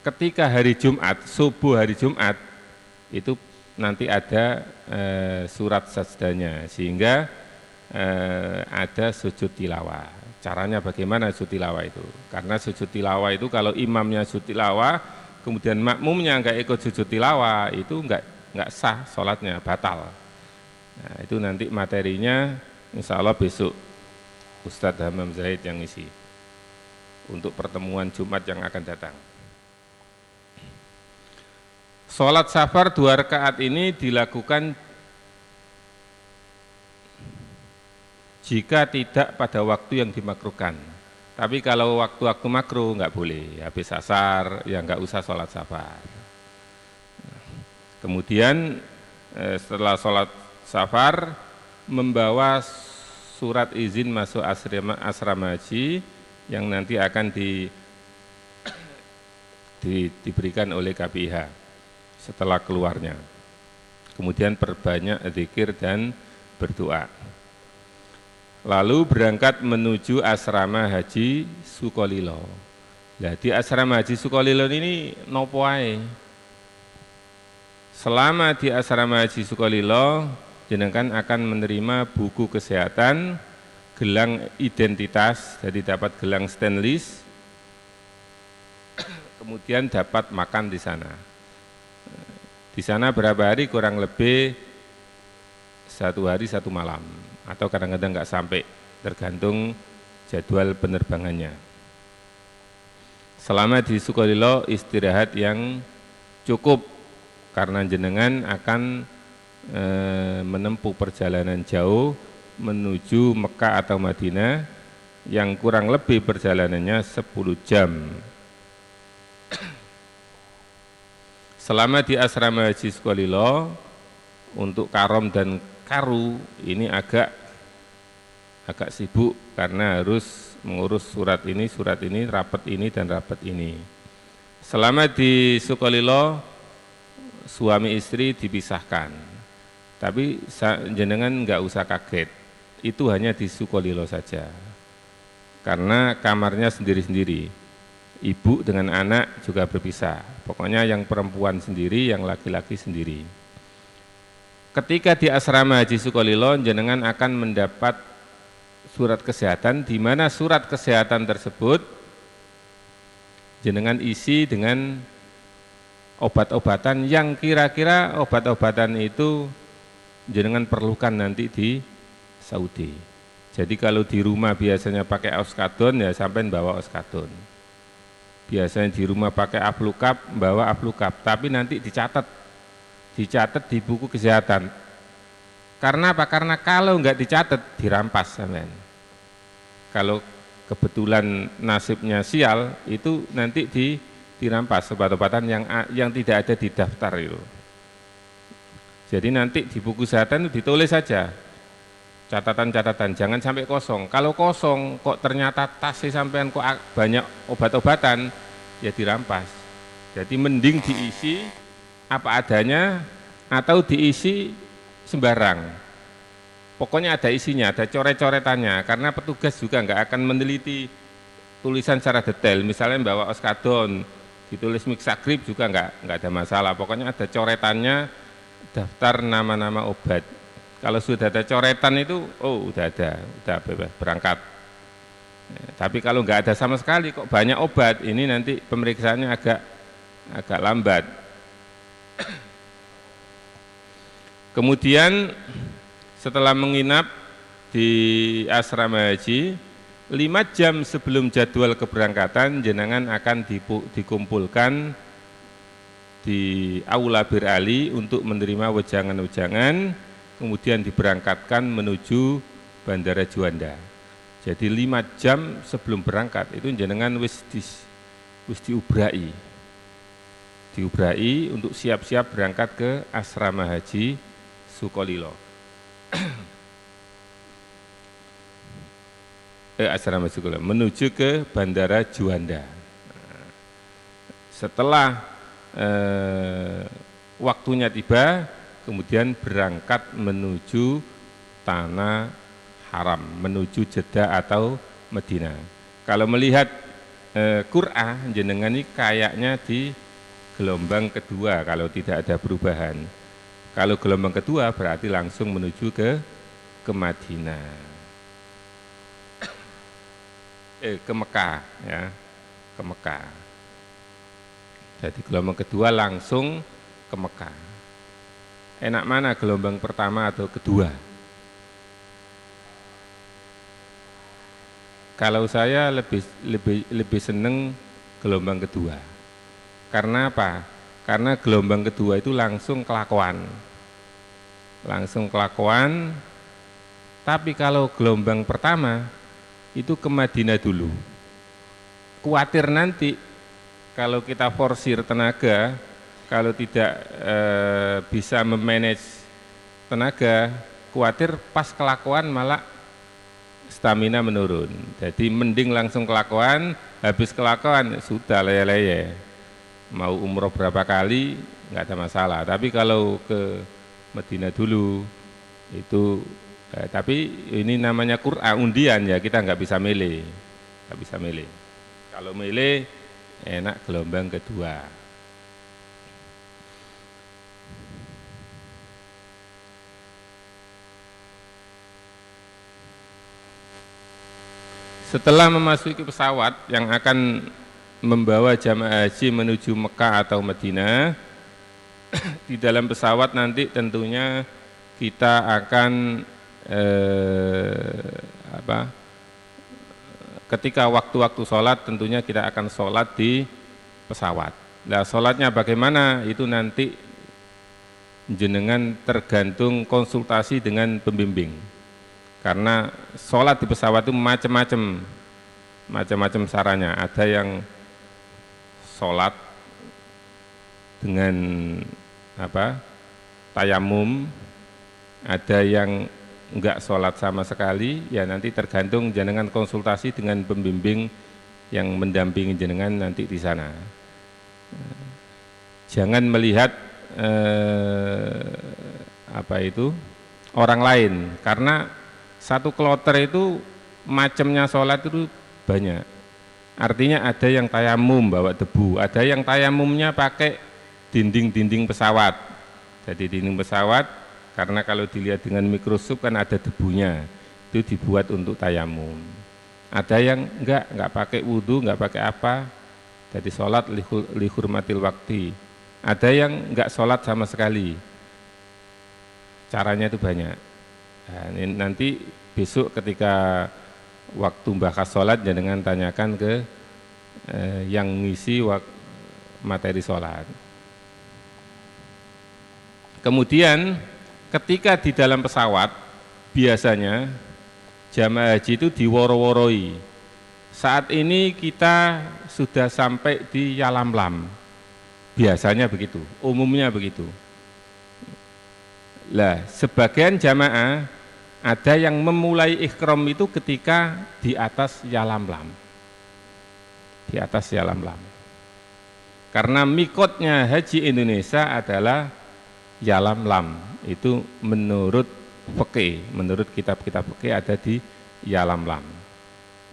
Speaker 2: ketika hari Jumat, subuh hari Jumat itu nanti ada surat sajdahnya, sehingga ada sujud tilawah. Caranya bagaimana sujud tilawah itu? Karena sujud tilawah itu kalau imamnya sujud tilawah, kemudian makmumnya enggak ikut sujud tilawah, itu enggak sah sholatnya, batal. Nah, itu nanti materinya insya Allah besok Ustadz Hamam Zahid yang isi untuk pertemuan Jumat yang akan datang. Sholat safar 2 rakaat ini dilakukan jika tidak pada waktu yang dimakruhkan. Tapi kalau waktu-waktu makruh enggak boleh, habis asar ya enggak usah sholat safar. Kemudian setelah sholat safar membawa surat izin masuk asrama haji yang nanti akan diberikan oleh KPIH setelah keluarnya. Kemudian perbanyak zikir dan berdoa. Lalu berangkat menuju asrama haji Sukolilo. Nah, di asrama haji Sukolilo ini nopo ae? Selama di asrama haji Sukolilo, jenengan akan menerima buku kesehatan, gelang identitas, jadi dapat gelang stainless, kemudian dapat makan di sana. Di sana berapa hari? Kurang lebih 1 hari 1 malam, atau kadang-kadang nggak sampai, tergantung jadwal penerbangannya. Selama di Sukolilo istirahat yang cukup, karena jenengan akan menempuh perjalanan jauh menuju Mekah atau Madinah yang kurang lebih perjalanannya 10 jam. Selama di asrama haji Sukolilo, untuk karom dan karu ini agak sibuk karena harus mengurus surat ini, rapat ini dan rapat ini. Selama di Sukolilo suami istri dipisahkan, tapi jenengan nggak usah kaget, itu hanya di Sukolilo saja, karena kamarnya sendiri-sendiri, ibu dengan anak juga berpisah, pokoknya yang perempuan sendiri, yang laki-laki sendiri. Ketika di asrama haji Sukolilo, jenengan akan mendapat surat kesehatan, di mana surat kesehatan tersebut jenengan isi dengan obat-obatan yang kira-kira obat-obatan itu jenengan perlukan nanti di Saudi. Jadi kalau di rumah biasanya pakai oskadon ya sampai bawa oskadon. Biasanya di rumah pakai aplukap, bawa aplukap, tapi nanti dicatat di buku kesehatan. Karena apa? Karena kalau nggak dicatat dirampas sampean. Kalau kebetulan nasibnya sial itu nanti dirampas obat-obatan yang tidak ada di daftar itu. Jadi nanti di buku kesehatan itu ditulis saja catatan-catatan, jangan sampai kosong. Kalau kosong kok ternyata tasnya sampean kok banyak obat-obatan, ya dirampas. Jadi mending diisi apa adanya atau diisi sembarang. Pokoknya ada isinya, ada coret-coretannya, karena petugas juga nggak akan meneliti tulisan secara detail. Misalnya bawa oskadon, ditulis mixagrip juga nggak ada masalah. Pokoknya ada coretannya, daftar nama-nama obat. Kalau sudah ada coretan itu, oh udah bebas berangkat. Tapi kalau nggak ada sama sekali, kok banyak obat, ini nanti pemeriksaannya agak lambat. Kemudian setelah menginap di asrama haji, 5 jam sebelum jadwal keberangkatan, jenengan akan dikumpulkan di Aula Bir Ali untuk menerima wejangan-wejangan, kemudian diberangkatkan menuju Bandara Juanda. Jadi 5 jam sebelum berangkat itu jenengan wis diubrai untuk siap-siap berangkat ke asrama haji Sukolilo. Asrama Sukolilo menuju ke Bandara Juanda. Setelah waktunya tiba, kemudian berangkat menuju tanah haram, menuju Jeddah atau Madinah. Kalau melihat Qur'ah, jenengan ini kayaknya di gelombang kedua kalau tidak ada perubahan. Kalau gelombang kedua berarti langsung menuju ke Madinah, ke Mekah ya, ke Mekah. Jadi gelombang kedua langsung ke Mekah. Enak mana gelombang pertama atau kedua? Kalau saya lebih seneng gelombang kedua. Karena apa? Karena gelombang kedua itu langsung kelakuan. Tapi kalau gelombang pertama itu ke Madinah dulu. Khawatir nanti kalau kita forsir tenaga, kalau tidak bisa memanage tenaga, khawatir pas kelakuan malah stamina menurun. Jadi mending langsung kelakuan, habis kelakuan sudah leye-leye. Mau umroh berapa kali nggak ada masalah. Tapi kalau ke Madinah dulu itu, tapi ini namanya Qur'an undian ya, kita nggak bisa milih, Kalau milih enak gelombang kedua. Setelah memasuki pesawat yang akan membawa jamaah haji menuju Mekah atau Madinah, di dalam pesawat nanti tentunya kita akan ketika waktu-waktu sholat tentunya kita akan sholat di pesawat. Nah, sholatnya bagaimana itu nanti jenengan tergantung konsultasi dengan pembimbing. Karena sholat di pesawat itu macam-macam caranya. Ada yang sholat dengan tayamum, ada yang enggak sholat sama sekali. Ya nanti tergantung jenengan konsultasi dengan pembimbing yang mendampingi jenengan nanti di sana. Jangan melihat orang lain, karena satu kloter itu macamnya sholat itu banyak. Artinya ada yang tayamum bawa debu, ada yang tayamumnya pakai dinding-dinding pesawat. Jadi dinding pesawat, karena kalau dilihat dengan mikroskop kan ada debunya, itu dibuat untuk tayamum. Ada yang enggak pakai wudhu, enggak pakai apa, jadi sholat lihurmatil wakti. Ada yang enggak sholat sama sekali. Caranya itu banyak. Nah, ini nanti besok ketika waktu bahas sholat jangan tanyakan ke yang ngisi materi sholat. Kemudian ketika di dalam pesawat biasanya jamaah haji itu diworo-woroi. Saat ini kita sudah sampai di Yalamlam. Biasanya begitu, umumnya begitu. Lah, sebagian jamaah ada yang memulai ikhram itu ketika di atas Yalamlam. Di atas Yalamlam. Karena mikotnya haji Indonesia adalah Yalamlam. Itu menurut fikih, menurut kitab-kitab fikih ada di Yalamlam.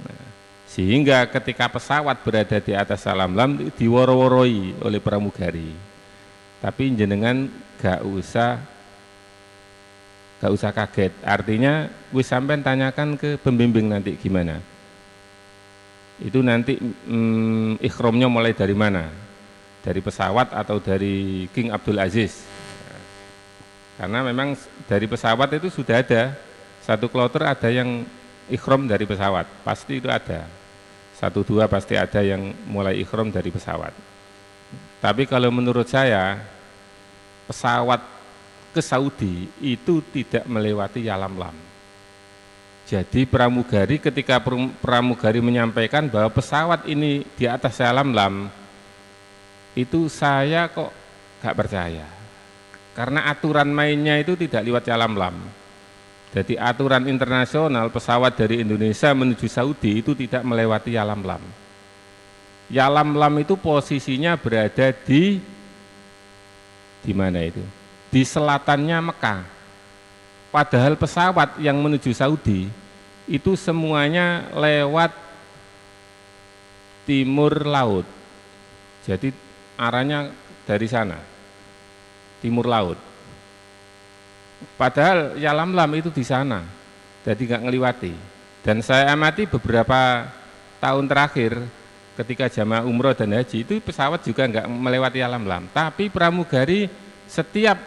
Speaker 2: Nah, sehingga ketika pesawat berada di atas Yalamlam diworo-woroi oleh pramugari. Tapi jenengan gak usah kaget. Artinya wis sampean tanyakan ke pembimbing nanti gimana. Itu nanti ikhramnya mulai dari mana? Dari pesawat atau dari King Abdul Aziz? Karena memang dari pesawat itu sudah ada satu kloter ada yang ikhram dari pesawat, pasti itu ada. 1-2 pasti ada yang mulai ikhram dari pesawat. Tapi kalau menurut saya pesawat ke Saudi itu tidak melewati Yalamlam. Jadi pramugari ketika pramugari menyampaikan bahwa pesawat ini di atas Yalamlam, itu saya kok gak percaya. Karena aturan mainnya itu tidak lewat Yalamlam. Jadi aturan internasional pesawat dari Indonesia menuju Saudi itu tidak melewati Yalamlam. Yalamlam itu posisinya berada di mana itu? Di selatannya Mekah. Padahal pesawat yang menuju Saudi itu semuanya lewat timur laut. Jadi arahnya dari sana, timur laut. Padahal Yalamlam itu di sana, jadi nggak ngeliwati. Dan saya amati beberapa tahun terakhir ketika jamaah umroh dan haji itu pesawat juga nggak melewati Yalamlam. Tapi pramugari setiap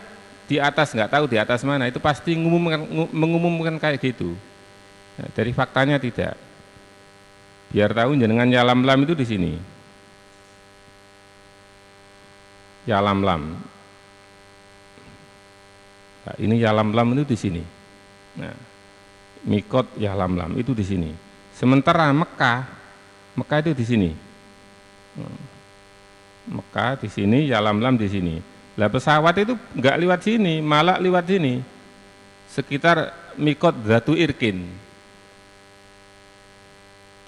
Speaker 2: di atas, nggak tahu di atas mana, itu pasti mengumumkan kayak gitu. Nah, dari faktanya tidak. Biar tahu jenengan Yalamlam itu di sini. Yalamlam. Nah, ini Yalamlam itu di sini. Nah, mikot Yalamlam itu di sini. Sementara Mekah itu di sini. Mekah di sini, Yalamlam di sini. Lah pesawat itu nggak lewat sini, malah lewat sini, sekitar mikot Zatu Irkin.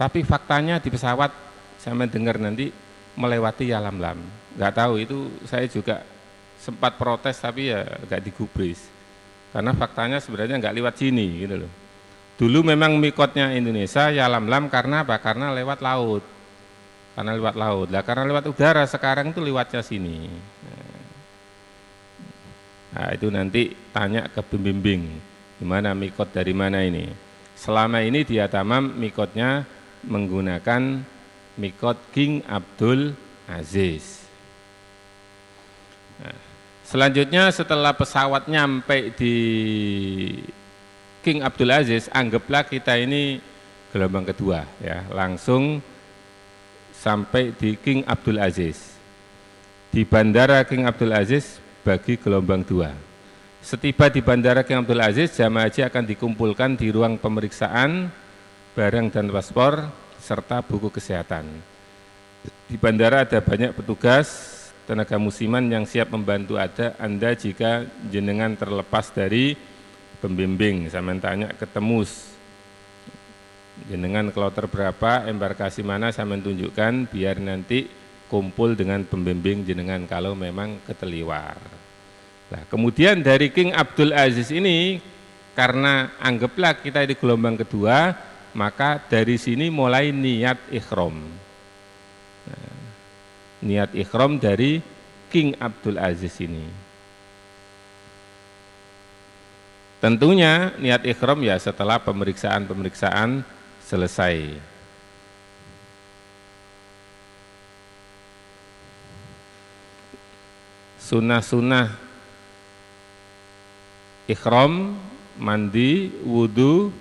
Speaker 2: Tapi faktanya di pesawat saya dengar nanti melewati Yalamlam. Nggak tahu itu, saya juga sempat protes tapi ya nggak digubris. Karena faktanya sebenarnya nggak lewat sini gitu loh. Dulu memang mikotnya Indonesia Yalamlam karena apa? Karena lewat laut. Karena lewat laut. Lah karena lewat udara sekarang itu lewatnya sini. Nah, itu nanti tanya ke pembimbing, gimana mikot dari mana ini. Selama ini dia tamam mikotnya menggunakan mikot King Abdul Aziz. Nah, selanjutnya setelah pesawat nyampe di King Abdul Aziz, anggaplah kita ini gelombang kedua, ya, langsung sampai di King Abdul Aziz. Di bandara King Abdul Aziz bagi gelombang 2. Setiba di bandara King Abdul Aziz, jamaah haji akan dikumpulkan di ruang pemeriksaan barang dan paspor serta buku kesehatan. Di bandara ada banyak petugas, tenaga musiman yang siap membantu Anda jika jenengan terlepas dari pembimbing. Saya tanya ketemu jenengan kloter berapa, embarkasi mana, saya tunjukkan biar nanti kumpul dengan pembimbing jenengan kalau memang keteliwar. Nah, kemudian dari King Abdul Aziz ini, karena anggaplah kita di gelombang kedua, maka dari sini mulai niat ikhram. Nah, niat ikhram dari King Abdul Aziz ini. Tentunya niat ikhram ya setelah pemeriksaan selesai. Sunnah-sunnah Ikhram, mandi, wudhu,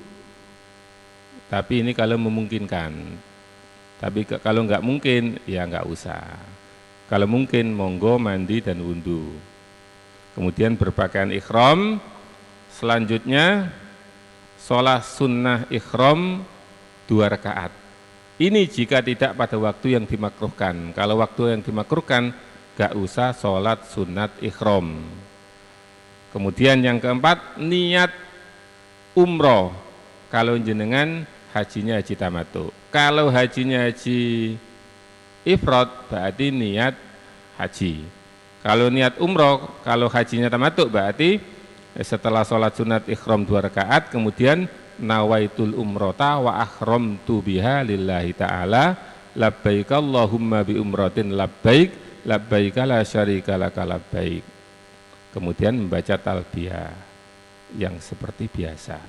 Speaker 2: tapi ini kalau memungkinkan. Tapi kalau nggak mungkin, ya nggak usah. Kalau mungkin, monggo mandi dan wudhu. Kemudian berpakaian ikhram. Selanjutnya, sholat sunnah ikhram 2 rakaat. Ini jika tidak pada waktu yang dimakruhkan. Kalau waktu yang dimakruhkan, nggak usah sholat sunat ikhram. Kemudian yang keempat, niat umroh. Kalau jenengan hajinya haji tamattu. Kalau hajinya haji ifrad, berarti niat haji. Kalau niat umroh, kalau hajinya tamattu, berarti setelah sholat sunat ikhram 2 rakaat, kemudian nawaitul umrota wa akhramtu biha lillahi ta'ala labbaik Allahumma bi umratin labbaik labbaik la syarika laka labbaik. Kemudian membaca talbiyah yang seperti biasa.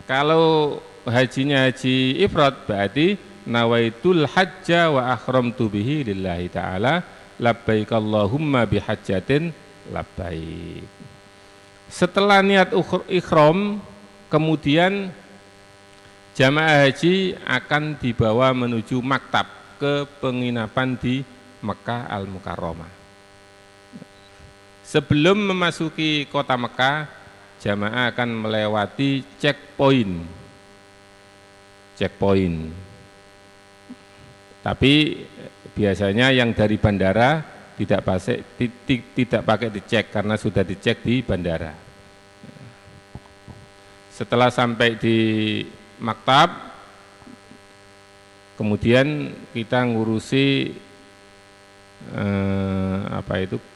Speaker 2: Kalau hajinya haji ifrad, berarti nawaitul hajja wa akhramtu bihi lillahi ta'ala labbaik Allahumma bihajjatin labbaik. Setelah niat ikhram, kemudian jamaah haji akan dibawa menuju maktab ke penginapan di Mekah Al-Mukarramah. Sebelum memasuki kota Mekah, jamaah akan melewati checkpoint. Tapi biasanya yang dari bandara tidak pakai dicek karena sudah dicek di bandara. Setelah sampai di maktab, kemudian kita ngurusi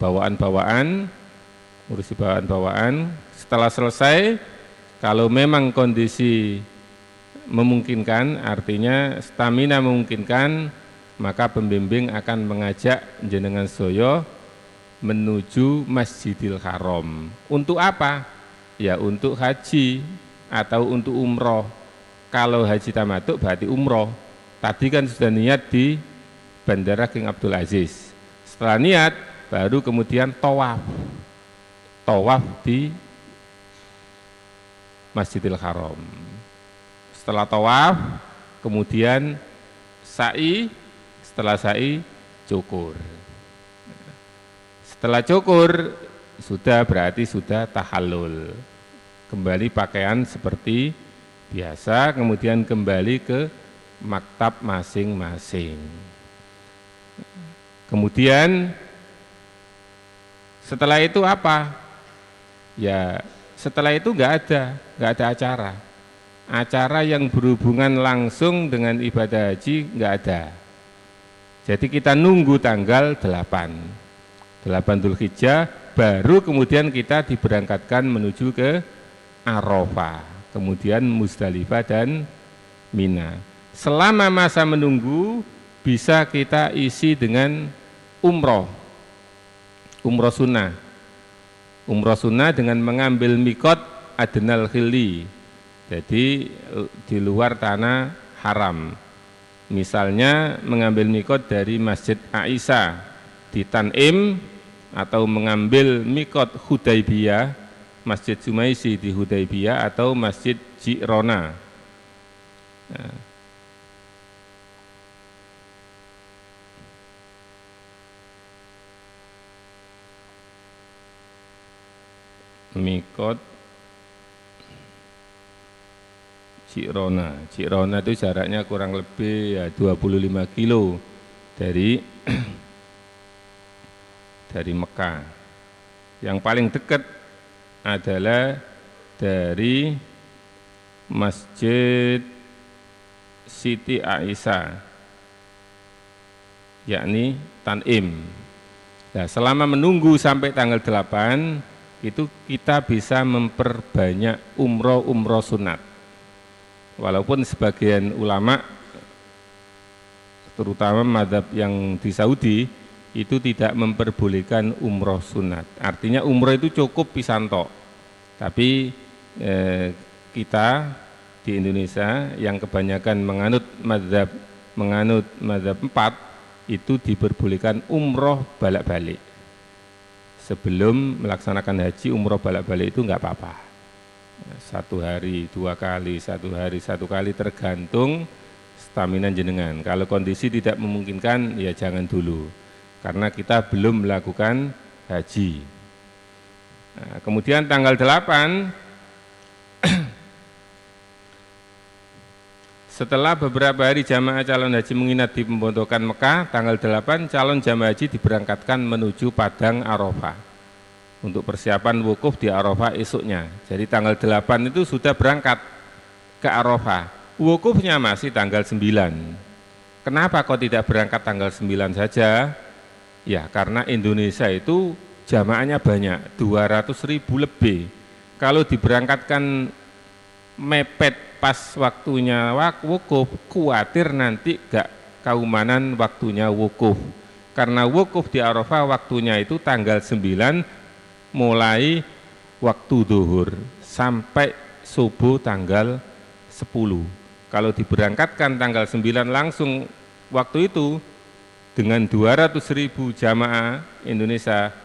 Speaker 2: bawaan-bawaan. Setelah selesai, kalau memang kondisi memungkinkan, artinya stamina memungkinkan, maka pembimbing akan mengajak jenengan soyo menuju Masjidil Haram. Untuk apa? Ya untuk haji atau untuk umroh. Kalau haji tamattu berarti umroh. Tadi kan sudah niat di Bandara King Abdul Aziz. Setelah niat, baru kemudian tawaf. Tawaf di Masjidil Haram. Setelah tawaf, kemudian sa'i. Setelah sa'i, cukur. Setelah cukur, sudah berarti sudah tahallul. Kembali pakaian seperti biasa, kemudian kembali ke maktab masing-masing. Kemudian setelah itu apa? Ya setelah itu nggak ada acara. Acara yang berhubungan langsung dengan ibadah haji nggak ada. Jadi kita nunggu tanggal 8 Dzulhijjah, baru kemudian kita diberangkatkan menuju ke Arafah, kemudian Muzdalifah dan Mina. Selama masa menunggu bisa kita isi dengan umroh sunnah. Umroh sunnah dengan mengambil mikot adnal khili, jadi di luar tanah haram. Misalnya mengambil mikot dari Masjid Aisyah di Tan'im, atau mengambil mikot Hudaybiyah, Masjid Sumaisi di Hudaybiyah, atau Masjid Ji'rona. Nah, mikot Ji'rona itu jaraknya kurang lebih ya 25 kilo dari Mekah. Yang paling dekat adalah dari Masjid Siti Aisyah, yakni Tan'im. Nah, selama menunggu sampai tanggal 8 itu kita bisa memperbanyak umroh sunat. Walaupun sebagian ulama, terutama mazhab yang di Saudi, itu tidak memperbolehkan umroh sunat. Artinya umroh itu cukup pisanto. Tapi kita di Indonesia yang kebanyakan menganut mazhab 4, itu diperbolehkan umroh balik-balik. sebelum melaksanakan haji umroh balik-balik itu nggak apa-apa. 1 hari, 2 kali, 1 hari, 1 kali tergantung stamina jenengan. Kalau kondisi tidak memungkinkan ya jangan dulu, karena kita belum melakukan haji. Nah, kemudian tanggal 8 setelah beberapa hari jamaah calon haji menginap di pembentukan Mekah, tanggal 8 calon jamaah haji diberangkatkan menuju Padang Arafah untuk persiapan wukuf di Arafah esoknya. Jadi tanggal 8 itu sudah berangkat ke Arafah. Wukufnya masih tanggal 9. Kenapa kok tidak berangkat tanggal 9 saja? Ya karena Indonesia itu jamaahnya banyak, 200.000 lebih. Kalau diberangkatkan mepet pas waktunya wukuf, khawatir nanti gak kaumanan waktunya wukuf. Karena wukuf di Arafah waktunya itu tanggal 9 mulai waktu zuhur sampai subuh tanggal 10. Kalau diberangkatkan tanggal 9 langsung waktu itu dengan 200.000 jamaah Indonesia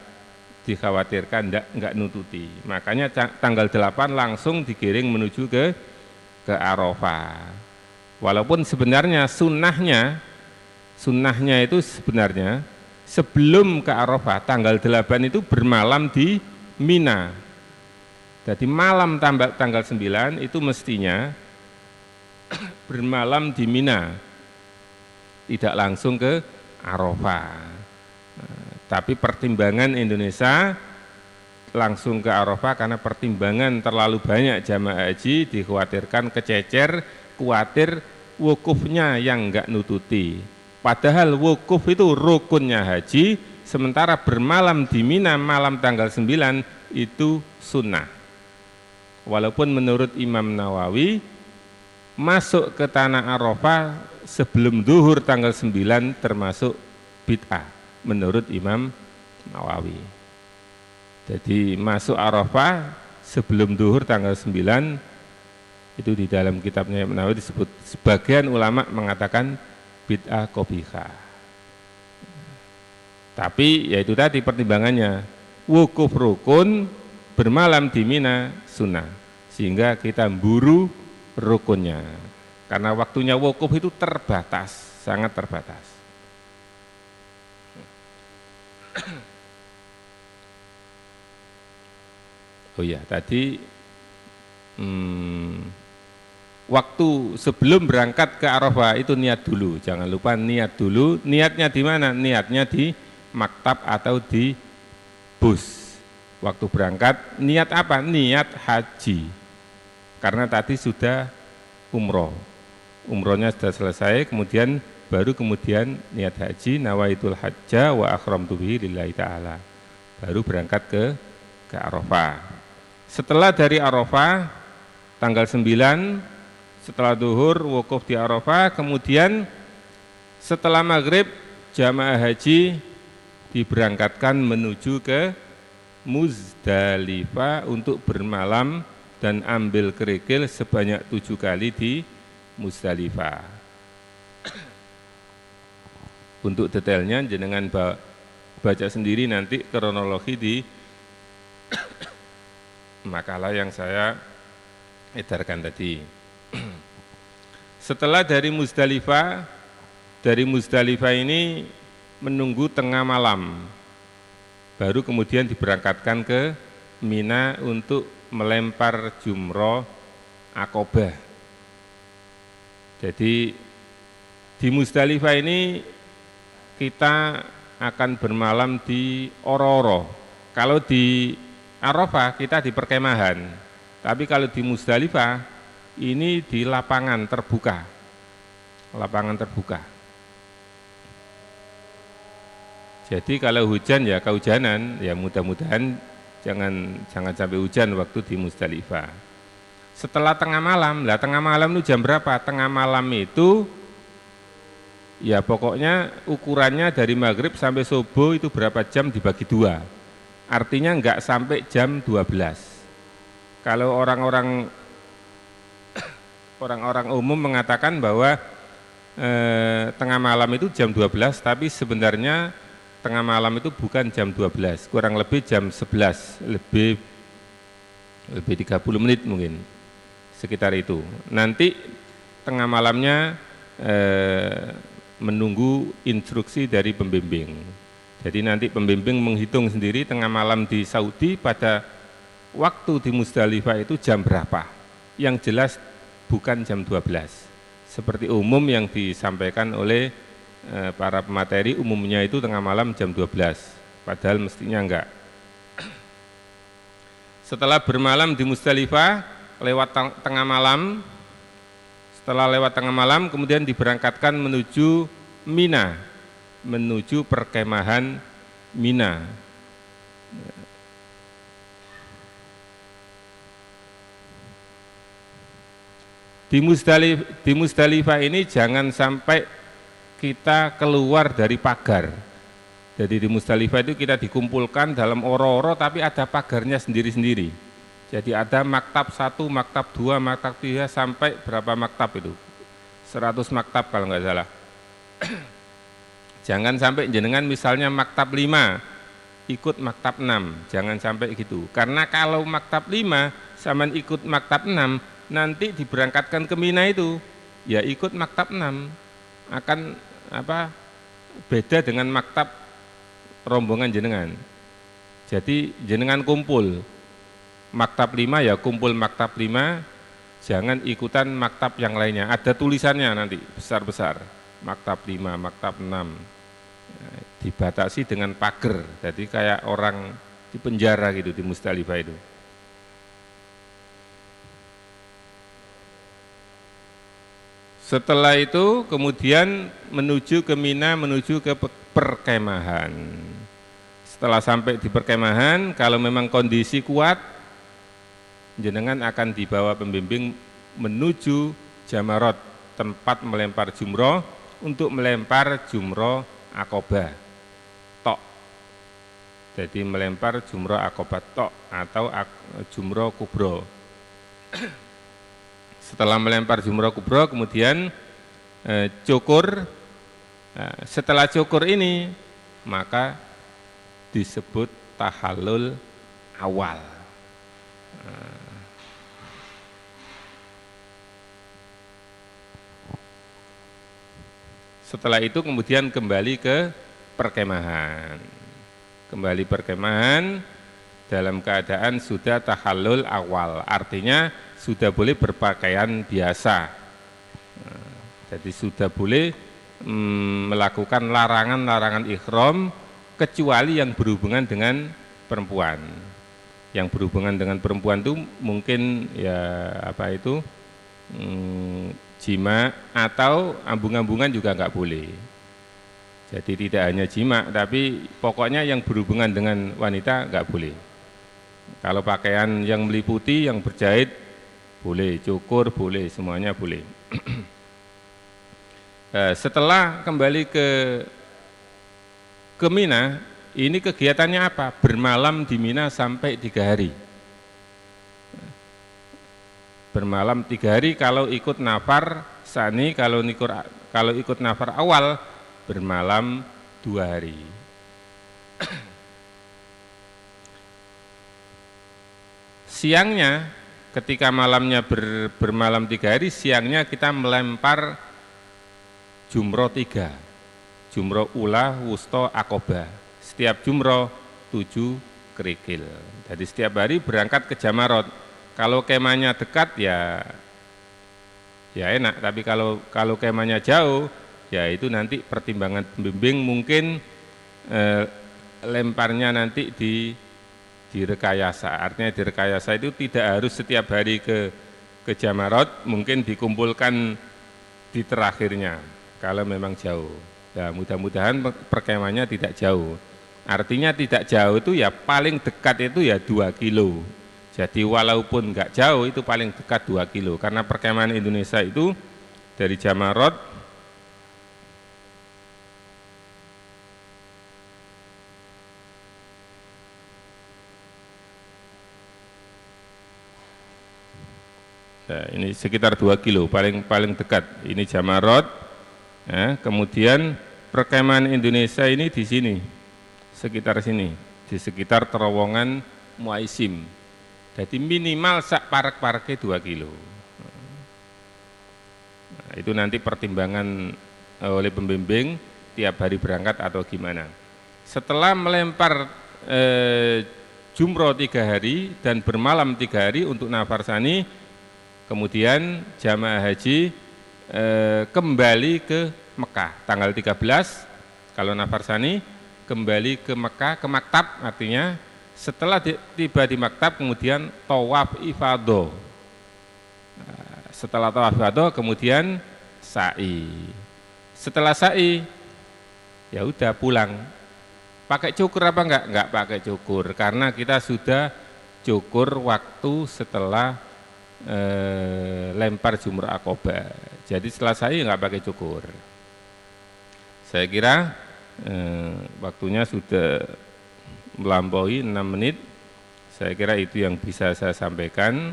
Speaker 2: dikhawatirkan enggak nututi. Makanya tanggal 8 langsung digiring menuju ke Arafah. Walaupun sebenarnya sunnahnya itu sebenarnya sebelum ke Arafah tanggal 8 itu bermalam di Mina. Jadi malam tanggal 9 itu mestinya bermalam di Mina, tidak langsung ke Arafah. Tapi pertimbangan Indonesia langsung ke Arafah karena pertimbangan terlalu banyak jamaah haji, dikhawatirkan kececer, khawatir wukufnya yang enggak nututi. Padahal wukuf itu rukunnya haji, sementara bermalam di Mina malam tanggal 9 itu sunnah. Walaupun menurut Imam Nawawi masuk ke tanah Arafah sebelum zuhur tanggal 9 termasuk bid'ah menurut Imam Nawawi. Jadi masuk Arafah sebelum zuhur tanggal 9 itu di dalam kitabnya Imam Nawawi disebut, sebagian ulama mengatakan bid'ah qabihah. Tapi ya itu tadi pertimbangannya, wukuf rukun, bermalam di Mina sunnah, sehingga kita buru rukunnya. Karena waktunya wukuf itu terbatas, sangat terbatas. Oh ya, tadi waktu sebelum berangkat ke Arafah itu niat dulu, jangan lupa niat dulu. Niatnya di mana? Niatnya di maktab atau di bus. Waktu berangkat niat apa? Niat haji. Karena tadi sudah umroh, umrohnya sudah selesai, kemudian niat haji, nawaitul hajja wa akhramtu bihi lillahi ta'ala, baru berangkat ke Arafah. Setelah dari Arafah tanggal 9 setelah zuhur wukuf di Arafah, kemudian setelah maghrib jamaah haji diberangkatkan menuju ke Muzdalifah untuk bermalam dan ambil kerikil sebanyak 7 kali di Muzdalifah. Untuk detailnya jenengan baca sendiri nanti kronologi di makalah yang saya edarkan tadi. Setelah dari Muzdalifah ini menunggu tengah malam, baru kemudian diberangkatkan ke Mina untuk melempar jumroh Aqobah. Jadi di Muzdalifah ini kita akan bermalam di Oro-Oro. Kalau di Arafah kita di perkemahan, tapi kalau di Muzdalifah ini di lapangan terbuka. Lapangan terbuka. Jadi kalau hujan ya kehujanan, ya mudah-mudahan jangan sampai hujan waktu di Muzdalifah. Setelah tengah malam, tengah malam itu jam berapa? Tengah malam itu ya pokoknya ukurannya dari maghrib sampai subuh itu berapa jam dibagi 2. Artinya enggak sampai jam 12. Kalau orang-orang umum mengatakan bahwa tengah malam itu jam 12, tapi sebenarnya tengah malam itu bukan jam 12, kurang lebih jam 11, lebih 30 menit mungkin, sekitar itu. Nanti tengah malamnya menunggu instruksi dari pembimbing. Jadi nanti pembimbing menghitung sendiri tengah malam di Saudi pada waktu di Musdalifah itu jam berapa. Yang jelas bukan jam 12. Seperti umum yang disampaikan oleh para pemateri, umumnya itu tengah malam jam 12, padahal mestinya enggak. Setelah bermalam di Musdalifah, lewat tengah malam, setelah lewat tengah malam, kemudian diberangkatkan menuju Mina, menuju perkemahan Mina. Di Musdalifah ini jangan sampai kita keluar dari pagar. Jadi di Musdalifah itu kita dikumpulkan dalam oro-oro tapi ada pagarnya sendiri-sendiri. Jadi ada maktab 1, maktab 2, maktab 3 sampai berapa maktab itu? 100 maktab kalau nggak salah. Jangan sampai jenengan misalnya maktab 5 ikut maktab 6, jangan sampai gitu. Karena kalau maktab 5 sama ikut maktab 6 nanti diberangkatkan ke Mina itu ya ikut maktab 6 akan beda dengan maktab rombongan jenengan. Jadi jenengan kumpul maktab 5 ya kumpul maktab 5, jangan ikutan maktab yang lainnya. Ada tulisannya nanti besar-besar, maktab 5, maktab 6, dibatasi dengan pagar. Jadi kayak orang di penjara gitu di Musdalifah itu. Setelah itu kemudian menuju ke Mina, menuju ke perkemahan. Setelah sampai di perkemahan, kalau memang kondisi kuat, jenengan akan dibawa pembimbing menuju Jamarot, tempat melempar jumroh, untuk melempar jumroh Aqobah tok. Jadi melempar jumroh Aqobah tok atau jumroh kubro. Setelah melempar jumroh kubro, kemudian cukur. Nah, setelah cukur ini, maka disebut tahallul awal. Setelah itu kemudian kembali ke perkemahan. Kembali perkemahan dalam keadaan sudah tahallul awal, artinya sudah boleh berpakaian biasa. Jadi sudah boleh melakukan larangan-larangan ihram kecuali yang berhubungan dengan perempuan. Yang berhubungan dengan perempuan itu mungkin ya jima atau ambung-ambungan juga nggak boleh. Jadi tidak hanya jima, tapi pokoknya yang berhubungan dengan wanita nggak boleh. Kalau pakaian yang meliputi, yang berjahit boleh, cukur boleh, semuanya boleh. Setelah kembali ke Mina, ini kegiatannya apa? Bermalam di Mina sampai 3 hari. Bermalam 3 hari kalau ikut nafar sani, kalau ikut nafar awal bermalam 2 hari. Siangnya ketika malamnya bermalam 3 hari, siangnya kita melempar jumroh 3, jumroh ula, wusto, Aqobah. Setiap jumroh 7 kerikil. Jadi setiap hari berangkat ke Jamarot. Kalau kemahnya dekat ya enak, tapi kalau kemahnya jauh ya itu nanti pertimbangan pembimbing, mungkin lemparnya nanti direkayasa. Artinya direkayasa itu tidak harus setiap hari ke Jamarot, mungkin dikumpulkan di terakhirnya kalau memang jauh. Ya mudah-mudahan perkemahnya tidak jauh. Artinya tidak jauh itu ya paling dekat itu ya 2 kilo. Jadi walaupun enggak jauh itu paling dekat 2 kilo. Karena perkemahan Indonesia itu dari Jamarot ya, ini sekitar 2 kilo paling dekat. Ini Jamarot. Ya, kemudian perkemahan Indonesia ini di sini sekitar sini, di sekitar terowongan Muaisim. Jadi minimal sak parek-pareke 2 kilo. Nah, itu nanti pertimbangan oleh pembimbing tiap hari berangkat atau gimana. Setelah melempar jumroh 3 hari dan bermalam 3 hari untuk nafarsani, kemudian jamaah haji kembali ke Mekah tanggal 13 kalau nafarsani, kembali ke Mekah, ke maktab, artinya setelah tiba di maktab kemudian tawaf ifadah. Setelah tawaf ifadah kemudian sa'i. Setelah sa'i ya udah pulang. Pakai cukur apa enggak? Enggak pakai cukur karena kita sudah cukur waktu setelah lempar jumrah akobah. Jadi setelah sa'i enggak pakai cukur. Saya kira waktunya sudah melampaui 6 menit. Saya kira itu yang bisa saya sampaikan.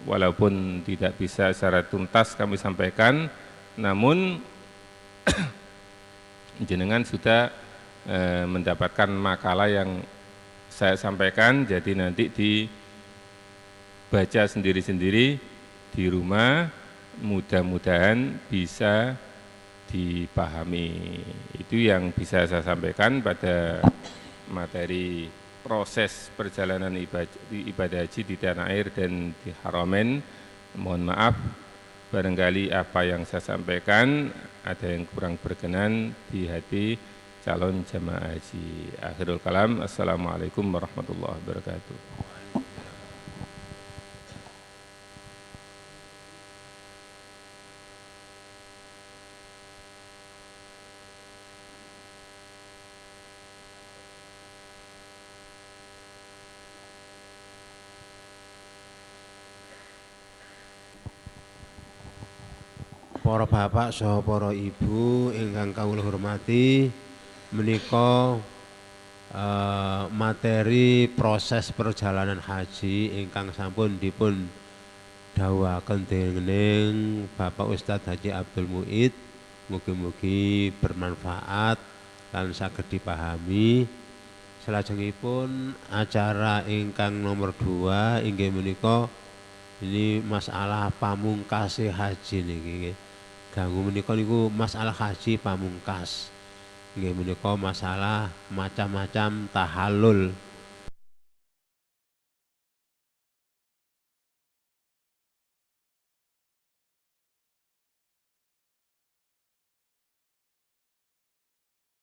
Speaker 2: Walaupun tidak bisa secara tuntas kami sampaikan, namun jenengan sudah mendapatkan makalah yang saya sampaikan, jadi nanti dibaca sendiri-sendiri di rumah, mudah-mudahan bisa dipahami. Itu yang bisa saya sampaikan pada materi proses perjalanan ibadah haji di tanah air dan di Haramain. Mohon maaf barangkali apa yang saya sampaikan ada yang kurang berkenan di hati calon jamaah haji. Akhirul kalam, assalamualaikum warahmatullahi wabarakatuh.
Speaker 1: Para bapak saha para ibu ingkang kawula hormati, menika materi proses perjalanan haji ingkang sampun dipun dawuhaken dening Bapak Ustadz Haji Abdul Muid. Mugi-mugi bermanfaat lan saged dipahami. Salajengipun acara ingkang nomor 2 inggih menika ini masalah pamungkase haji niki. Ganggu menika niku masalah haji pamungkas. Nggih menika masalah macam-macam tahallul.